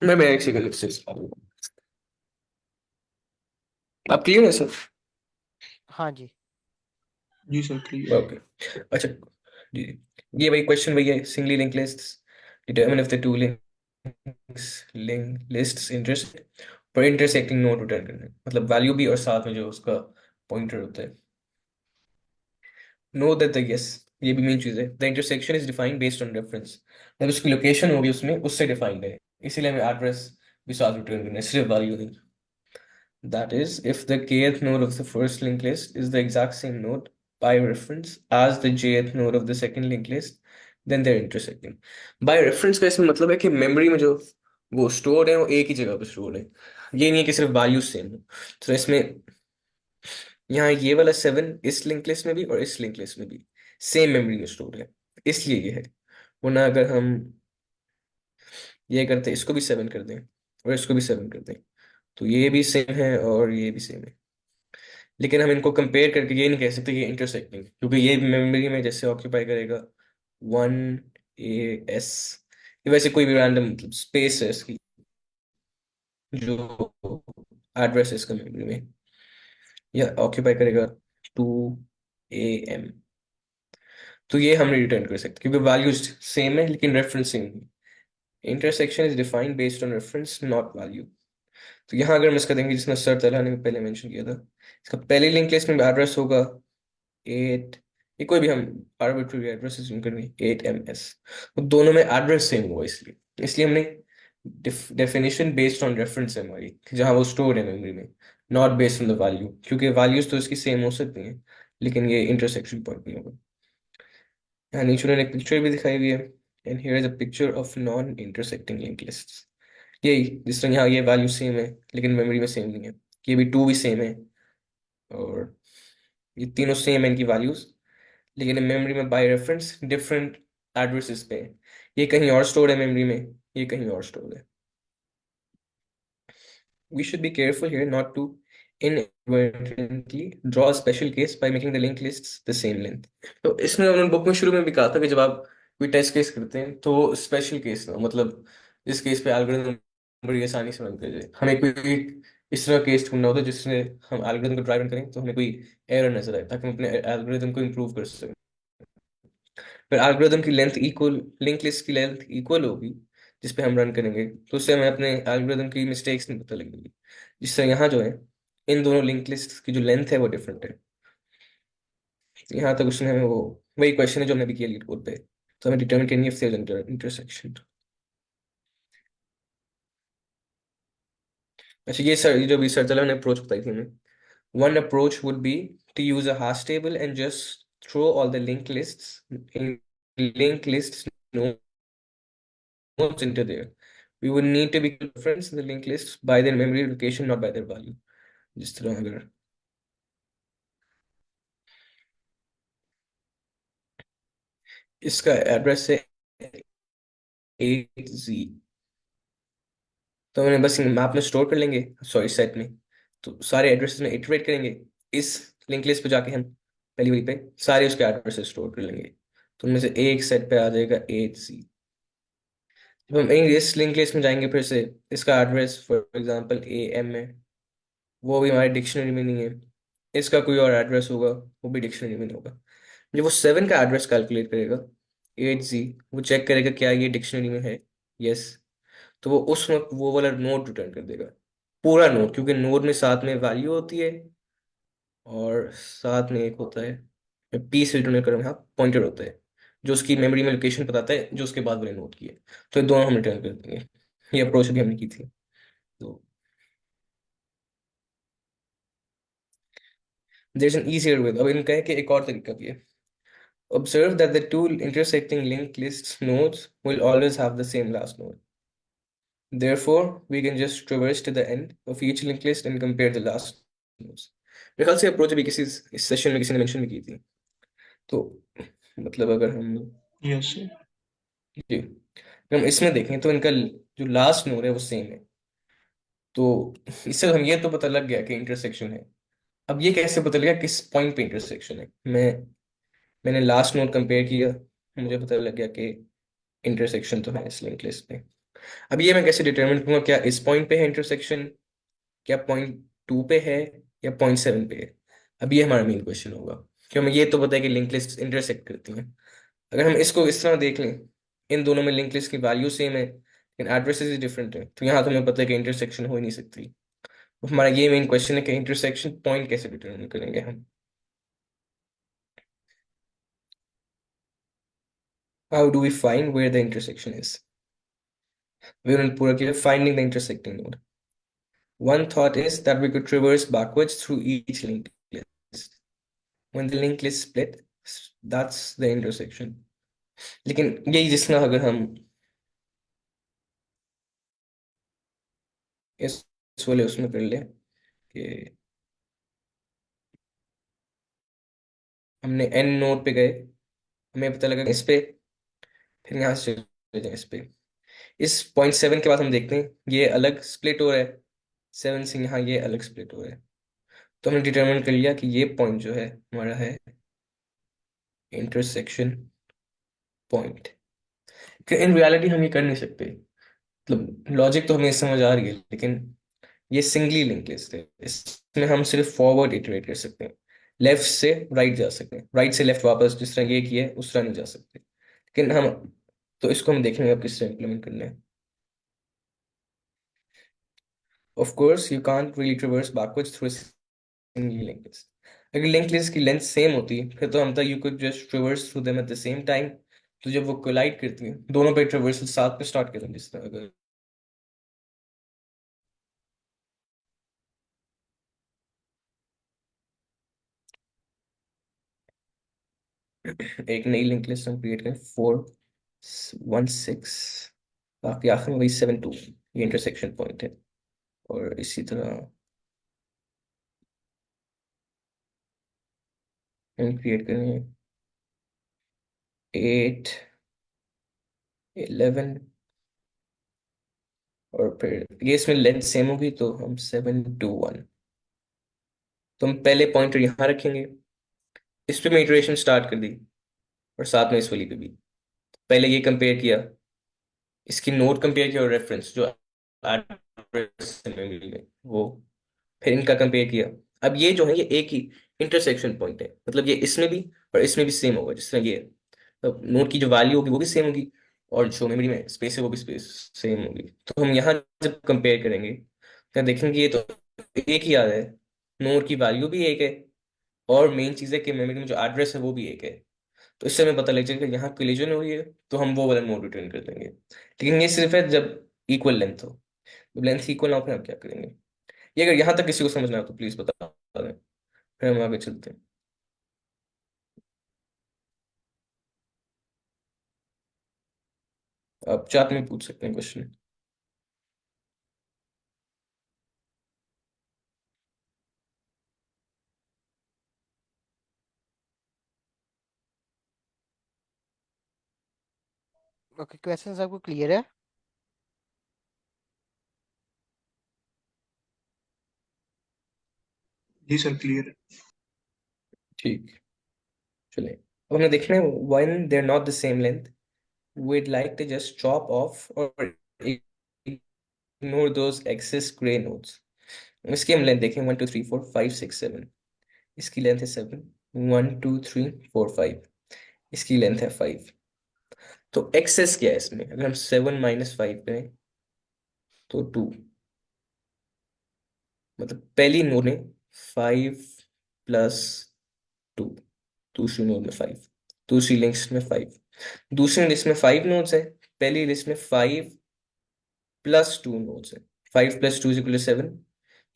B: मैं एक सेकंड से आप क्लियर है सर?
A: हाँ जी।
D: जी सर क्लियर।
B: ओके। अच्छा जी, ये वही क्वेश्चन वही है, singly link lists determine if the two link lists intersect, पर इंटरसेक्टिंग नोड रिटर्न करना है, मतलब वैल्यू भी और साथ में जो उसका पॉइंटर होता है। नो दैट द यस, ये भी मेन चीज है, the intersection is defined based on reference, मतलब उसकी लोकेशन होगी उसमें उससे डिफाइंड है, इसीलिए हमें एड्रेस भी साथ रिटर्न करना है, सिर्फ वैल्यू नहीं। That is, if the kth node of the first linked list is the exact same node by reference as the jth node of the second linked list, then they're intersecting. By reference का इसमें मतलब है कि मेमोरी में जो वो स्टोर है वो एक ही जगह पे स्टोर है, ये नहीं है कि सिर्फ वैल्यू सेम हो। तो इसमें यहाँ ये वाला 7 इस लिंक लिस्ट में भी और इस लिंक लिस्ट में भी सेम मेमोरी में स्टोर है, इसलिए ये है। वरना अगर हम ये करते इसको भी 7 कर दें और इसको भी 7 कर दें, तो ये भी सेम है और ये भी सेम है, लेकिन हम इनको कंपेयर करके ये नहीं कह सकते कि इंटरसेक्टिंग, क्योंकि ये मेमोरी में जैसे ऑक्यूपाई करेगा 1 AS, ये वैसे कोई भी रैंडम मतलब स्पेस है इसकी जो एड्रेस है इसका मेमोरी में, या ऑक्यूपाई करेगा 2 AM, तो ये हम नहीं रिटर्न कर सकते क्योंकि वैल्यूज सेम है लेकिन रेफरेंस सेम नहीं। Intersection is defined based on reference not value. तो यहाँ अगर हम इसका देंगे जिसमें सर तलहा ने पहले मेंशन किया था, इसका पहले लिंक लिस्ट में एड्रेस होगा 8, ये कोई भी हम आर्बिट्ररी एड्रेस अज्यूम करेंगे 8MS, तो दोनों में एड्रेस सेम हुआ, इसलिए इसलिए हमने डेफिनेशन बेस्ड ऑन रेफरेंस है हमारी, जहाँ वो स्टोर है मेमोरी में, not based on the value, क्योंकि वैल्यूज तो इसकी सेम हो सकती हैं लेकिन ये इंटरसेक्शन पॉइंट नहीं होगा। यहाँ नीचे उन्होंने एक पिक्चर भी दिखाई हुई है, and here is a picture of non intersecting link lists. यही जिस तरह यहाँ ये वैल्यू सेम है लेकिन मेमोरी में सेम नहीं है, ये भी 2 भी सेम है और ये तीनों सेम है इनकी वैल्यूज, लेकिन मेमोरी में बाय रेफरेंस डिफरेंट एड्रेसेस पे है, ये कहीं और स्टोर है मेमोरी में, ये कहीं और स्टोर है। We should be careful here not to inadvertently draw a special case by making the linked lists the same length. तो इसमें उन्होंने बुक में शुरू में भी कहा था कि जब आप कोई टेस्ट केस करते हैं तो स्पेशल केस ना हो, मतलब जिस केस पे एल्गोरिथम बड़ी आसानी से रन कर जाए, हमें कोई इस तरह केस ढूंढना होता है जिससे हम एल्गोरिथम को ड्राइव करें तो हमें कोई एरर नजर आए, ताकि हम अपने एल्गोरिथम को इम्प्रूव कर सकें। फिर एल्गोरिथम की लेंथ इक्वल, लिंक लिस्ट की लेंथ इक्वल होगी जिस पे हम रन करेंगे, तो उससे हमें अपने एल्गोरिथम की मिस्टेक्स नहीं पता लगेगी। जिससे यहाँ जो है इन दोनों लिंक लिस्ट की जो लेंथ है वो डिफरेंट है। यहाँ तक उसने हमें वो वही क्वेश्चन है जो हमने भी किया लीड कोड पे, तो हमें डिटरमिन करनी है फेज इंटरसेक्शन। अच्छा ये सर, ये जो भी सर चला मैंने अप्रोच बताई थी हमें, one approach would be to use a hash table and just throw all the link lists in link lists nodes into there. We would need to be reference in the linked list by their memory location, not by their value. जिस तरह अगर इसका एड्रेस है 8Z, तो उन्हें बस मैप में स्टोर कर लेंगे, सॉरी सेट में, तो सारे एड्रेसेस में इटरेट करेंगे, इस लिंक लिस्ट पे जाके हम पहली वरी पे सारे उसके एड्रेसेस स्टोर कर लेंगे, तो उनमें से एक सेट पे आ जाएगा AC। जब हम इस लिंक लिस्ट में जाएंगे फिर से, इसका एड्रेस फॉर एग्जांपल AM है, वो भी हमारे डिक्शनरी में नहीं है। इसका कोई और एड्रेस होगा, वो भी डिक्शनरी में नहीं होगा। जब वो 7 का एड्रेस कैलकुलेट करेगा, 8Z, वो चेक करेगा क्या ये डिक्शनरी में है, यस, तो वो उस वक्त वो वाला नोड रिटर्न कर देगा, पूरा नोड, क्योंकि नोड में साथ में वैल्यू होती है और साथ में एक होता है पी से रिटर्न कर, यहाँ पॉइंटर होता है जो उसकी मेमोरी में लोकेशन बताता है जो उसके बाद वाले नोड की है। तो ये दोनों हम रिटर्न कर देंगे। ये अप्रोच भी हमने की थी। तो there is an easier way, अब इनका है कि एक और तरीका भी है। Observe that the two intersecting linked lists nodes will always have the same last node. Therefore, we can just traverse to the end of each linked list and compare the last nodes. मेरे ख्याल से अप्रोच भी किसी इस सेशन में किसी ने मेंशन भी की थी। तो मतलब अगर हम
D: यस
B: जी अगर हम इसमें देखें तो इनका जो लास्ट नोड है वो सेम है। तो इससे हम ये तो पता लग गया कि इंटरसेक्शन है। अब ये कैसे पता लगा किस पॉइंट पे इंटरसेक्शन है? मैंने लास्ट नोड कंपेयर किया, मुझे पता लग गया कि इंटरसेक्शन तो है इस लिंक लिस्ट पे। अब ये मैं कैसे डिटरमिन करूंगा क्या इस पॉइंट पे है इंटरसेक्शन, क्या पॉइंट 2 पे है, या पॉइंट 7 पे है? अब ये हमारा मेन क्वेश्चन होगा, क्यों हमें ये तो पता है कि लिंक लिस्ट इंटरसेक्ट करती हैं। अगर हम इसको इस तरह देख लें, इन दोनों में लिंक लिस्ट की वैल्यू सेम है लेकिन एड्रेसेस डिफरेंट है, तो यहाँ तो हमें पता है कि इंटरसेक्शन हो ही नहीं सकती। तो हमारा ये मेन क्वेश्चन है कि इंटरसेक्शन पॉइंट कैसे डिटरमिन करेंगे हम। How do we find where the intersection is? We will पूरा किया finding the intersecting node. One thought is that we could traverse backwards through each linked list. When the linked list split, that's the intersection. लेकिन यही जिसना अगर हम इस वाले उसमें कर ले कि हमने n नोड पे गए, हमें पता लगा इस पे, फिर यहाँ से चले जाए इस पे, इस पॉइंट 7 के बाद हम देखते हैं ये अलग स्प्लिट हो रहा है, 7 से यहाँ ये अलग स्प्लिट हो रहा है। तो हमने डिटरमिन कर लिया कि ये पॉइंट जो है हमारा है इंटरसेक्शन पॉइंट। इन रियलिटी हम ये कर नहीं सकते। मतलब लॉजिक तो हमें समझ आ रही है लेकिन ये सिंगली लिंक लिस्ट है, इसमें हम सिर्फ फॉरवर्ड इटरेट कर सकते हैं, लेफ्ट से राइट जा सकते हैं, राइट से लेफ्ट वापस जिस तरह ये किया है उस तरह नहीं जा सकते। लेकिन हम तो इसको हम देखेंगे अब किस तरह इम्प्लीमेंट करना है। Of course you can't really ट्रेवर्स backwards through singly link list. अगर लिंक लिस्ट की लेंथ सेम होती फिर तो हम तक you could just ट्रेवर्स through them at the same time. तो जब वो कोलाइड करती है दोनों पे ट्रेवर्सल साथ में स्टार्ट करें, जिस तरह अगर एक नई लिंक लिस्ट हम क्रिएट करें 4 1 6, बाकी आखिर में वही 7 2, ये इंटरसेक्शन पॉइंट है। और इसी तरह हम क्रिएट करें 8 11, और फिर ये इसमें लेंथ सेम होगी तो हम 7 2 1। तो हम पहले पॉइंटर यहाँ रखेंगे, इस पे मैं इटरेशन स्टार्ट कर दी और साथ में इस वाली पे भी। पहले ये कंपेयर किया, इसकी नोट कंपेयर किया और रेफरेंस जो address है memory में वो, फिर इनका कंपेयर किया। अब ये जो है ये एक ही इंटरसेक्शन पॉइंट है, मतलब ये इसमें भी और इसमें भी सेम होगा जिस तरह ये है। तो नोट की जो वैल्यू होगी वो भी सेम होगी और जो मेमोरी में स्पेस है वो भी स्पेस सेम होगी। तो हम यहाँ जब कंपेयर करेंगे तो देखेंगे ये तो एक ही आ रहा है, नोट की वैल्यू भी एक है और मेन चीज़ है कि मेमोरी में जो एड्रेस है वो भी एक है। तो इससे हमें पता लग जाएगा कि यहाँ कोलिजन हो रही है तो हम वो वाला नोट रिटर्न कर देंगे। लेकिन ये सिर्फ है जब इक्वल लेंथ हो, जब लेंथ इक्वल ना हो फिर हम क्या करेंगे? ये अगर यहाँ तक किसी को समझना हो तो प्लीज बता दें, फिर हम आगे चलते हैं। आप चाट में पूछ सकते हैं क्वेश्चन।
A: ओके, क्वेश्चन आपको क्लियर है?
D: जी सर क्लियर है।
B: ठीक। चलिए, अब हमें देखना है when they are not the same length, we'd like to just chop off or ignore those excess gray nodes. इसकी हम लेंथ देखें, 1 2 3 4 5 6 7। इसकी लेंथ है 7। 1 2 3 4 5। इसकी लेंथ है 5। तो एक्सेस क्या है इसमें? अगर हम 7 - 5 करें तो 2। मतलब पहली नोड में 5 + 2, दूसरी नोड में 5, दूसरी लिस्ट में 5। दूसरी लिस्ट में 5 नोड्स है, पहली लिस्ट में 5 + 2 नोड्स है। 5 + 2 = 7।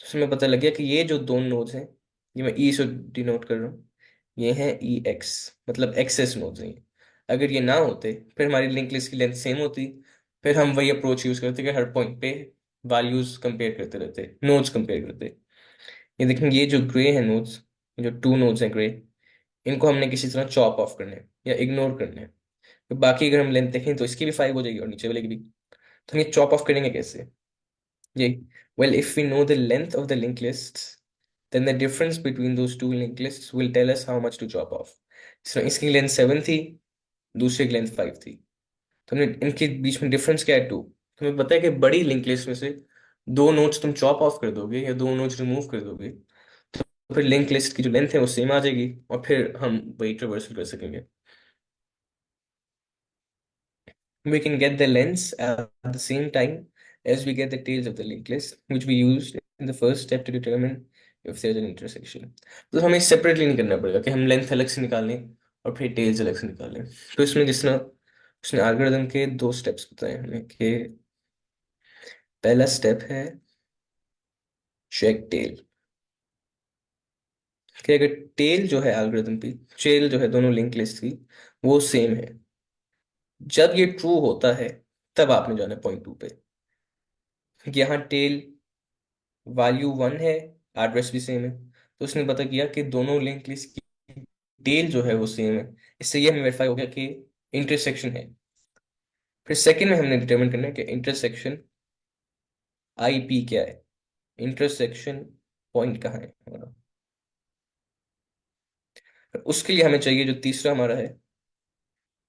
B: तो उसमें पता लग गया कि ये जो दो नोड्स हैं, ये मैं ई से डिनोट कर रहा हूँ, ये हैं ई एक्स, मतलब एक्सेस नोड्स हैं ये। अगर ये ना होते फिर हमारी लिंक लिस्ट की लेंथ सेम होती, फिर हम वही अप्रोच यूज करते कि हर पॉइंट पे वैल्यूज कंपेयर करते रहते, नोड्स कंपेयर करते। ये देखेंगे, ये जो ग्रे है नोड्स, जो 2 नोड्स हैं ग्रे, इनको हमने किसी तरह चॉप ऑफ करना है या इग्नोर करना है। तो बाकी अगर हम लेंथ देखें तो इसकी भी 5 हो जाएगी और नीचे वाले की भी। तो हम ये चॉप ऑफ करेंगे कैसे? ये, well, if we know the length of the linked lists, then the difference between those two linked lists will tell us how much to chop off. So इसकी लेंथ 7 थी, दूसरे की लेंथ 5 थी। तो हमने इनके बीच में डिफरेंस क्या है? 2। तुम्हें पता है कि बड़ी लिंक लिस्ट में से दो नोड्स तुम चॉप ऑफ कर दोगे या दो नोड्स रिमूव कर दोगे, तो फिर लिंक लिस्ट की जो लेंथ है वो सेम आ जाएगी और फिर हम वही ट्रेवर्सल कर सकेंगे। We can get the lengths at the same time as we get the tails of the linked list, which we used in the first step to determine if there's an intersection. तो हमें सेपरेटली नहीं करना पड़ेगा कि हम लेंथ अलग से निकाल लें और फिर टेल्स अलग से निकाल लें। तो इसमें जिस तरह उसने एल्गोरिथम के 2 स्टेप्स बताए हमें कि पहला स्टेप है चेक टेल, कि अगर टेल जो है एल्गोरिथम की, टेल जो है दोनों लिंक लिस्ट की, वो सेम है, जब ये ट्रू होता है तब आपने जाना पॉइंट 2 पे। यहाँ टेल वैल्यू 1 है, एड्रेस भी सेम है, तो उसने पता किया कि दोनों लिंक लिस्ट की टेल जो है वो सेम है। इससे ये हमें वेरीफाई हो गया कि इंटरसेक्शन है। फिर सेकंड में हमने डिटरमिन करना है कि इंटरसेक्शन आईपी क्या है, इंटरसेक्शन पॉइंट कहाँ है हमारा। फिर उसके लिए हमें चाहिए जो तीसरा हमारा है,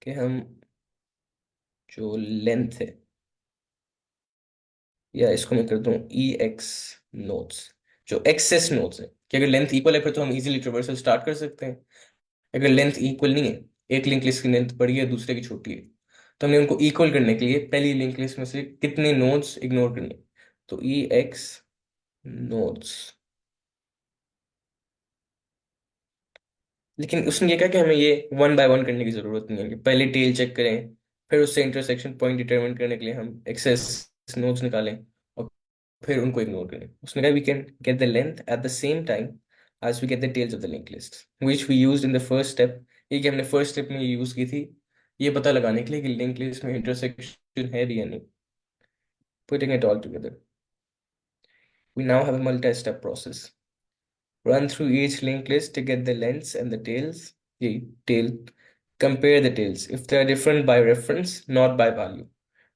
B: कि हम जो लेंथ है, या इसको मैं कर दूं ई एक्स नोट्स, जो एक्सेस नोट्स है, कि अगर लेंथ इक्वल है फिर तो हम इजीली ट्रेवर्सल स्टार्ट कर सकते हैं। अगर लेंथ इक्वल नहीं है, एक लिंक लिस्ट की लेंथ बड़ी है दूसरे की छोटी है, तो हमने उनको इक्वल करने के लिए पहली लिंक लिस्ट में से कितने नोड्स इग्नोर करने। तो ई एक्स नोड्स, लेकिन उसने ये कहा कि हमें ये 1 बाय 1 करने की जरूरत नहीं है, कि पहले टेल चेक करें, फिर उससे इंटरसेक्शन पॉइंट डिटरमिन करने के लिए हम एक्सेस नोड्स निकालें और फिर उनको इग्नोर करें। उसने कहा we can get the length at the same time as we get the tails of the linked list, which we used in the first step। ये कि हमने फर्स्ट स्टेप में ये यूज की थी, ये पता लगाने के लिए कि लिंक लिस्ट में इंटरसेक्शन है भी या नहीं। Putting it all together, we now have a multi-step process. Run through each linked list to get the lengths and the tails. The tail. Compare the tails. If they are different by reference, not by value,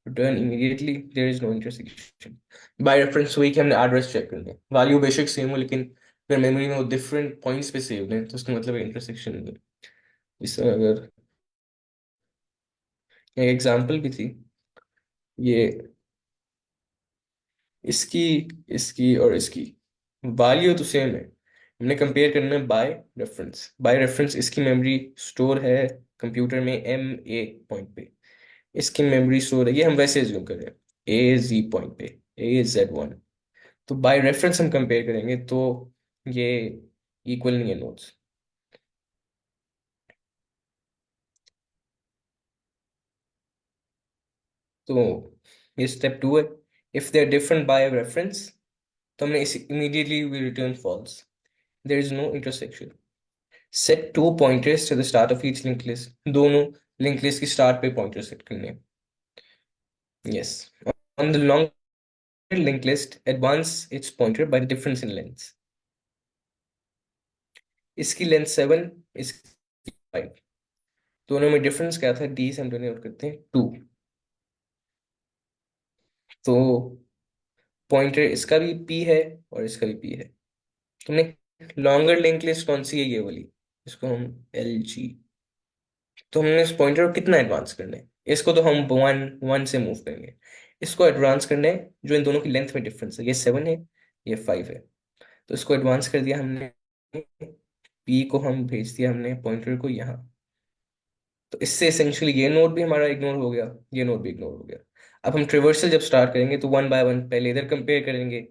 B: return immediately. There is no intersection. By reference वही कि हमने एड्रेस चेक करना है, वैल्यू बेशक सेम हो लेकिन अगर मेमोरी में वो डिफरेंट पॉइंट्स पे सेव है तो उसका मतलब इंटरसेक्शन नहीं है। इस तरह अगर एक एग्जांपल भी थी, ये इसकी इसकी और इसकी वैल्यू तो सेम है, हमने कंपेयर करना है बाय रेफरेंस। बाय रेफरेंस इसकी मेमोरी स्टोर है कंप्यूटर में M8 पॉइंट पे, इसकी मेमोरी स्टोर है, ये हम वैसे एज्यूम कर रहे हैं, AZ पॉइंट पे, AZ1। तो बाय रेफरेंस हम कंपेयर करेंगे तो ये इक्वल नहीं है नोट्स। तो ये स्टेप 2 है। If they are different by reference, तो हमने इस immediately we return false, there is no intersection. Set 2 pointers to the start of each linked list। दोनों लिंक लिस्ट की स्टार्ट पे पॉइंटर सेट करने हैं। Yes, on the longer linked list advance its pointer by the difference in lengths। इसकी लेंथ 7, इसकी 5, दोनों में डिफरेंस क्या था? D से हम डिनोट करते हैं 2। तो पॉइंटर इसका भी P है और इसका भी P है। तुमने लॉन्गर लिंक लिस्ट कौन सी है? ये वाली। इसको हम LG। तो हमने इस पॉइंटर को कितना एडवांस करना है, इसको तो हम वन वन से मूव करेंगे। इसको एडवांस करना है जो इन दोनों की लेंथ में डिफरेंस है, ये 7 है, ये 5 है। तो इसको एडवांस कर दिया हमने, P को हम भेज दिया हमने पॉइंटर को यहाँ। तो इससे एसेंशियली ये नोड भी हमारा इग्नोर हो गया, ये नोड भी इग्नोर हो गया। अब हम ट्रिवर्सल जब स्टार्ट करेंगे तो वन बाय वन पहले इधर कंपेयर करेंगे,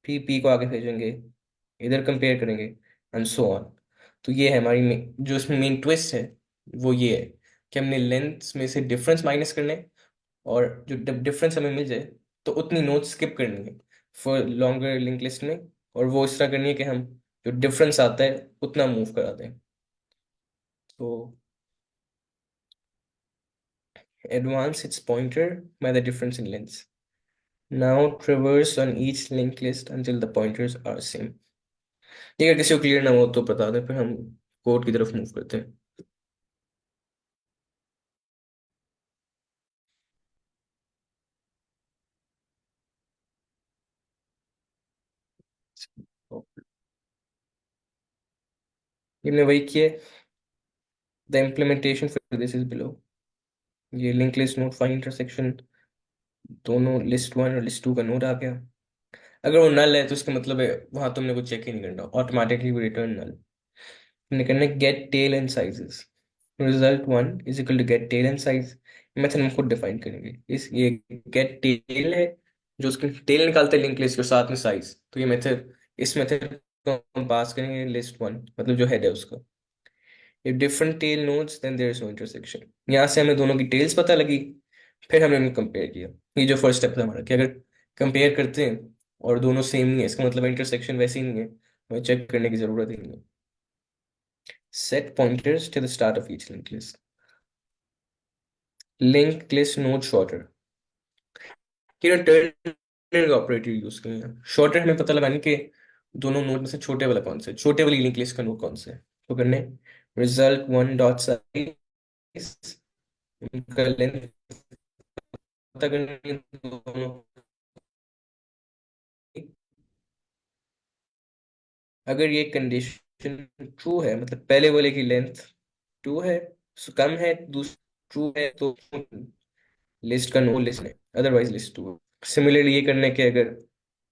B: फिर P को आगे भेजेंगे, इधर कंपेयर करेंगे, एंड सो ऑन। तो ये है हमारी जो इसमें मेन ट्विस्ट है वो ये है कि हमने लेंथ में से डिफरेंस माइनस करना है, और जो डिफरेंस हमें मिल जाए तो उतनी नोट स्किप करनी है फॉर लॉन्गर लिंक लिस्ट में, और वो इस तरह करनी है कि हम जो डिफरेंस आता है उतना मूव करा दें। तो advance its pointer by the difference in lengths. Now traverse on each linked list until the pointers are same. ये अगर किसी को क्लियर ना हो तो बता दें, फिर हम कोड की तरफ मूव करते हैं। हमने वही किया। The implementation for this is below. ये link list node find intersection दोनों लिस्ट वन और लिस्ट टू का नोड आ गया। अगर वो नल है तो इसका मतलब है वहां तुमने कुछ चेक ही नहीं करना, ऑटोमेटिकली वो रिटर्न नल। हमने करना है get tail and sizes. Result one is equal to get tail and size. Method हम खुद डिफाइन करेंगे। इस ये गेट टेल है जो उसकी टेल निकालते हैं लिंक लिस्ट के साथ में साइज। तो ये मेथड, इस मेथड को हम पास करेंगे लिस्ट वन, मतलब जो हेड है उसका। If different tail nodes then there is no intersection. यहाँ से हमें दोनों की टेल्स पता लगी, फिर हमने उनको कंपेयर किया। ये जो फर्स्ट स्टेप था हमारा कि अगर कंपेयर करते हैं और दोनों सेम नहीं है, इसका मतलब इंटरसेक्शन वैसे ही नहीं है, हमें चेक करने की जरूरत ही नहीं है। Set pointers to the start of each linked list. Linked list node shorter. कि टर्नर ऑपरेटर यूज करें हैं। शॉर्टर हमें पता लगाने के दोनों नोड में से छोटे वाला कौन सा है, छोटे वाली लिंक लिस्ट का नोड कौन सा है। तो करने रिजल्ट वन डॉट साइज, उनका लेंथ पता करने दोनों की। अगर ये कंडीशन ट्रू है, मतलब पहले वाले की लेंथ ट्रू है, कम है, दूसरा ट्रू है, तो लिस्ट का नो लिस्ट है, अदरवाइज लिस्ट टू। सिमिलरली ये करने के अगर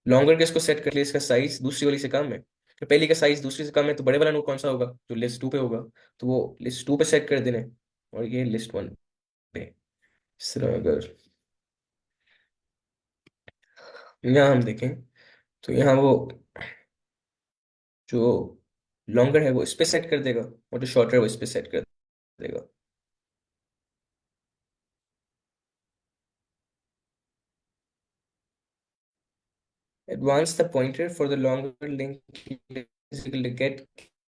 B: लॉन्गर के इसको सेट कर लिया, इसका साइज दूसरी वाली से कम है, तो पहली का साइज दूसरी से कम है, तो बड़े वाला नोड कौन सा होगा जो लिस्ट टू पे होगा, तो वो लिस्ट टू पे सेट कर देने, और ये लिस्ट वन पे। इस तरह अगर यहाँ हम देखें तो यहाँ वो जो लॉन्गर है वो इस पे सेट कर देगा, और जो शॉर्टर है वो इस पे सेट कर देगा। Advance the pointer for the longer link is equal to get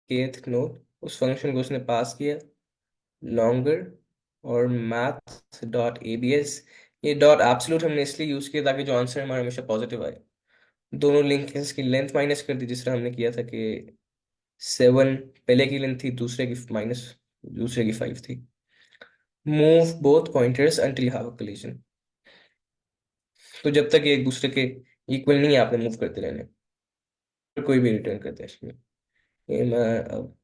B: kth node। उस फंक्शन को उसने पास किया longer और math डॉट abs। ये डॉट एब्सोल्यूट हमने इसलिए यूज किया ताकि जो आंसर हमारा हमेशा पॉजिटिव आए। दोनों लिंक की लेंथ माइनस कर दी, जिस तरह हमने किया था कि 7 पहले की लेंथ थी, दूसरे की 5 थी। Move both pointers until have a collision. तो जब तक ये एक दूसरे के इक्वल नहीं है आपने मूव करते रहने, फिर कोई भी रिटर्न करते हैं इसमें। ये मैं अब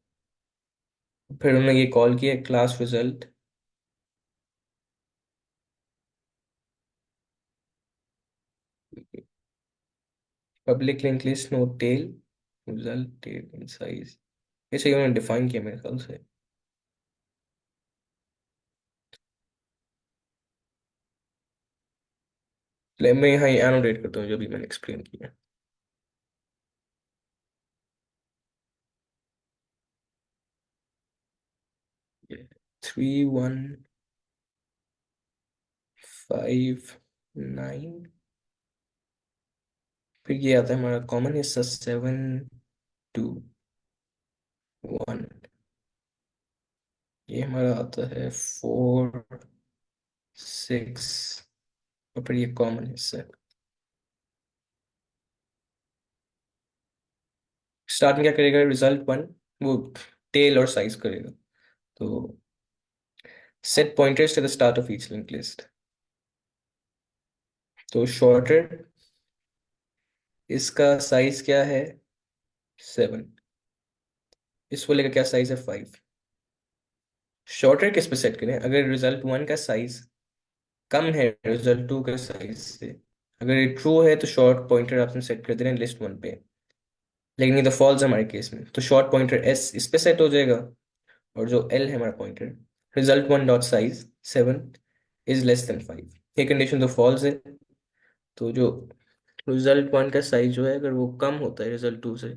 B: फिर उन्होंने ये कॉल किया class result. Public link list no tail result tail in size. ऐसे उन्होंने डिफाइन किया मेरे ख्याल से। मैं यहाँ एनोटेट करता हूँ जो भी मैंने एक्सप्लेन किया। 3159। फिर ये आता है हमारा कॉमन हिस्सा 721। ये हमारा आता है 4 6, और फिर ये कॉमन हिस्सा है। स्टार्ट में क्या करेगा, रिजल्ट वन वो टेल और साइज करेगा। तो set pointers to the start of each link list. तो शॉर्टर, इसका साइज क्या है 7, इस वाले का क्या साइज है 5। शॉर्टर किस पे सेट करें, अगर रिजल्ट 1 का साइज कम है रिजल्ट 2 के साइज से, अगर ये ट्रू है तो शॉर्ट पॉइंटर आपने सेट कर देना लिस्ट 1 पे, लेकिन ये तो फॉल्स है हमारे केस में, तो शॉर्ट पॉइंटर एस इस पे सेट हो जाएगा, और जो एल है हमारा pointer, result 1 dot size 7 is less than 5, ये कंडीशन तो फॉल्स है। तो जो रिजल्ट 1 का साइज जो है अगर वो कम होता है रिजल्ट 2 से,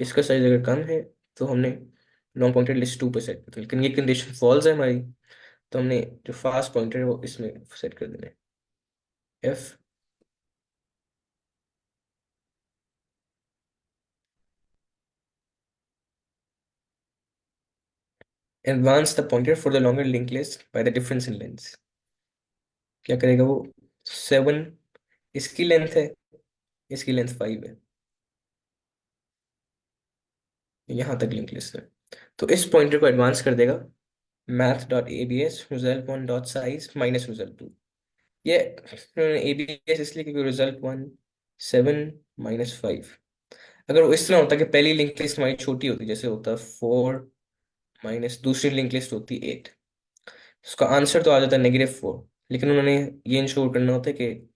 B: इसका साइज अगर कम है, तो हमने लॉन्ग पॉइंटर लिस्ट 2 पे सेट कर दिया, लेकिन ये कंडीशन फॉल्स है हमारी, तो हमने जो फास्ट पॉइंटर है वो इसमें सेट कर देना है F. Advance the pointer for the longer link list by the difference in length, क्या करेगा वो, 7 इसकी लेंथ है, इसकी लेंथ 5 है, यहाँ तक लिंक लिस्ट है, तो इस पॉइंटर को एडवांस कर देगा math dot A B S result 1 dot size minus result 2। ये ए बी एस इसलिए क्योंकि रिजल्ट 1 7 माइनस 5, अगर वो इस तरह होता कि पहली लिंक लिस्ट हमारी छोटी होती, जैसे होता 4 माइनस दूसरी लिंक लिस्ट होती 8, उसका आंसर तो आ जाता -4, लेकिन उन्होंने ये इंश्योर करना होता है कि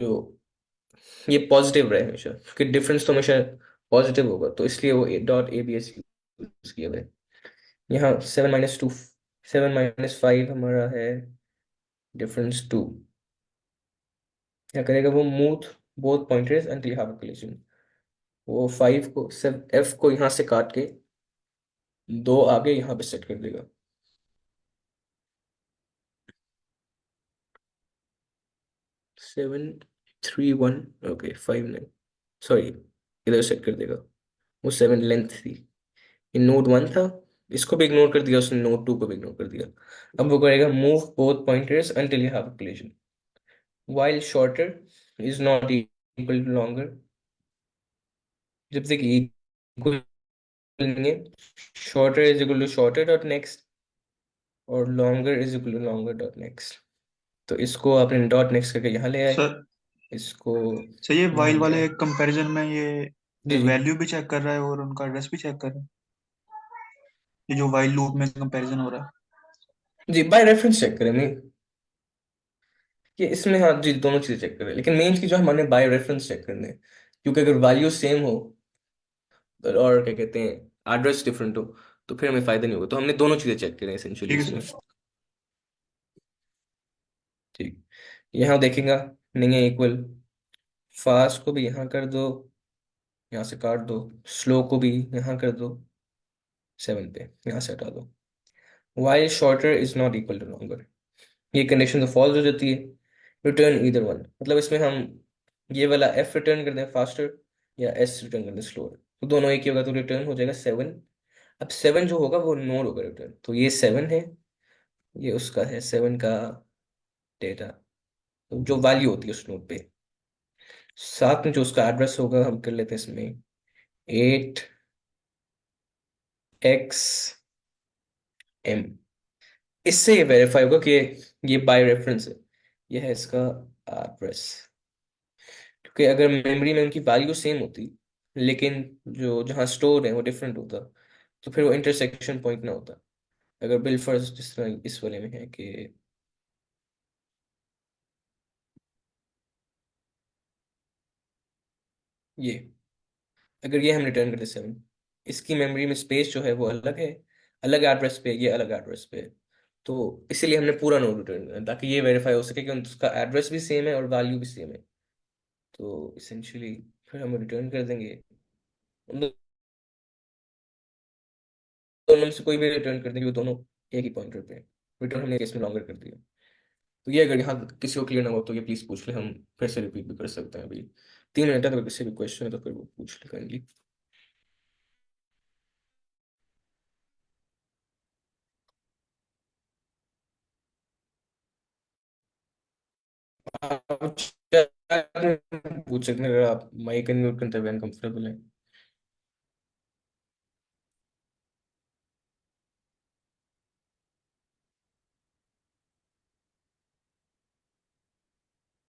B: जो ये पॉजिटिव रहे हमेशा, क्योंकि डिफरेंस तो हमेशा पॉजिटिव होगा, तो इसलिए वो dot A B S use किया हुआ है। यहाँ 7 - 2 7 - 5 हमारा है डिफरेंस 2, क्या करेगा वो, move both pointers until have a collision, वो 5 को सिर्फ एफ को यहाँ से काट के 2 आगे यहाँ पे सेट कर देगा। 7 3 1 ओके 5 नहीं, सॉरी, इधर सेट कर देगा, वो 7 लेंथ थी, ये नोड 1 था, इसको भी इग्नोर कर दिया उसने, नोड 2 को भी इग्नोर कर दिया। अब वो करेगा move both pointers until you have a collision while shorter is not equal to longer, जब तक इक्वल नहीं है, shorter is equal to shorter dot next और longer is equal to longer dot next, तो इसको आपने डॉट नेक्स्ट करके यहाँ ले आए,
D: सर
B: इसको
D: सर ये
B: यहाँ
D: वाइल
B: ले
D: वाले
B: आए।
D: कंपैरिजन में
B: जी
D: ये
B: जी
D: वैल्यू भी चेक कर रहा है और उनका एड्रेस भी चेक कर रहा है, ये जो वाइल लूप में कंपैरिजन हो रहा है।
B: जी, बाय रेफरेंस चेक करें नहीं, ये इसमें हाँ जी दोनों चीजें चेक करें, लेकिन मेन चीज जो हमारे बाय रेफरेंस चेक करने हैं, क्योंकि अगर वैल्यू सेम हो और क्या कहते हैं एड्रेस डिफरेंट हो, तो फिर हमें फायदा नहीं होगा, तो हमने दोनों चीजें चेक करें एसेंशियली
D: ठीक है
B: इसमें।
D: सर।
B: ठीक, यहाँ देखेगा नहीं है इक्वल, फास्ट को भी यहाँ कर दो, यहाँ से काट दो, स्लो को भी यहाँ कर दो 7 पे, यहाँ से हटा दो, while shorter is not equal to longer, ये कंडीशन तो फॉल्स हो जाती है, रिटर्न ईदर वन, मतलब इसमें हम ये वाला एफ रिटर्न कर दें फास्टर या एस रिटर्न कर दें स्लोअर, तो दोनों एक ही होगा, तो रिटर्न हो जाएगा 7। अब 7 जो होगा वो नोड होगा रिटर्न, तो ये 7 है, ये उसका है 7 का डेटा, तो जो वैल्यू होती है उस नोड पे, साथ में जो उसका एड्रेस होगा हम कर लेते हैं इसमें 8XM, इससे ये वेरीफाई होगा कि ये बाय रेफरेंस है, ये है इसका एड्रेस, क्योंकि अगर मेमोरी में उनकी वैल्यू सेम होती, लेकिन जो जहाँ स्टोर है वो डिफरेंट होता, तो फिर वो इंटरसेक्शन पॉइंट ना होता, अगर बिल फर्स्ट जिस तरह इस वाले में है कि ये, अगर ये हम रिटर्न करते 7, इसकी मेमोरी में स्पेस जो है वो अलग है, अलग एड्रेस पे, ये अलग एड्रेस पे है, तो इसीलिए हमने पूरा नोड रिटर्न किया ताकि ये वेरीफाई हो सके कि उसका एड्रेस भी सेम है और वैल्यू भी सेम है, तो इसेंशियली फिर हम रिटर्न कर देंगे, उन दोनों में से कोई भी रिटर्न कर देंगे, वो दोनों एक ही पॉइंटर पे, रिटर्न हमने केस में लॉन्गर कर दिया। तो ये अगर यहाँ किसी को क्लियर ना हो तो ये प्लीज पूछ ले, हम फिर से रिपीट भी कर सकते हैं, अभी 3 मिनट है, तो अगर किसी भी क्वेश्चन है तो फिर वो पूछ ले काइंडली। आप chat में पूछ सकते हैं, अगर आप माइक अनम्यूट करते हुए अनकंफर्टेबल है।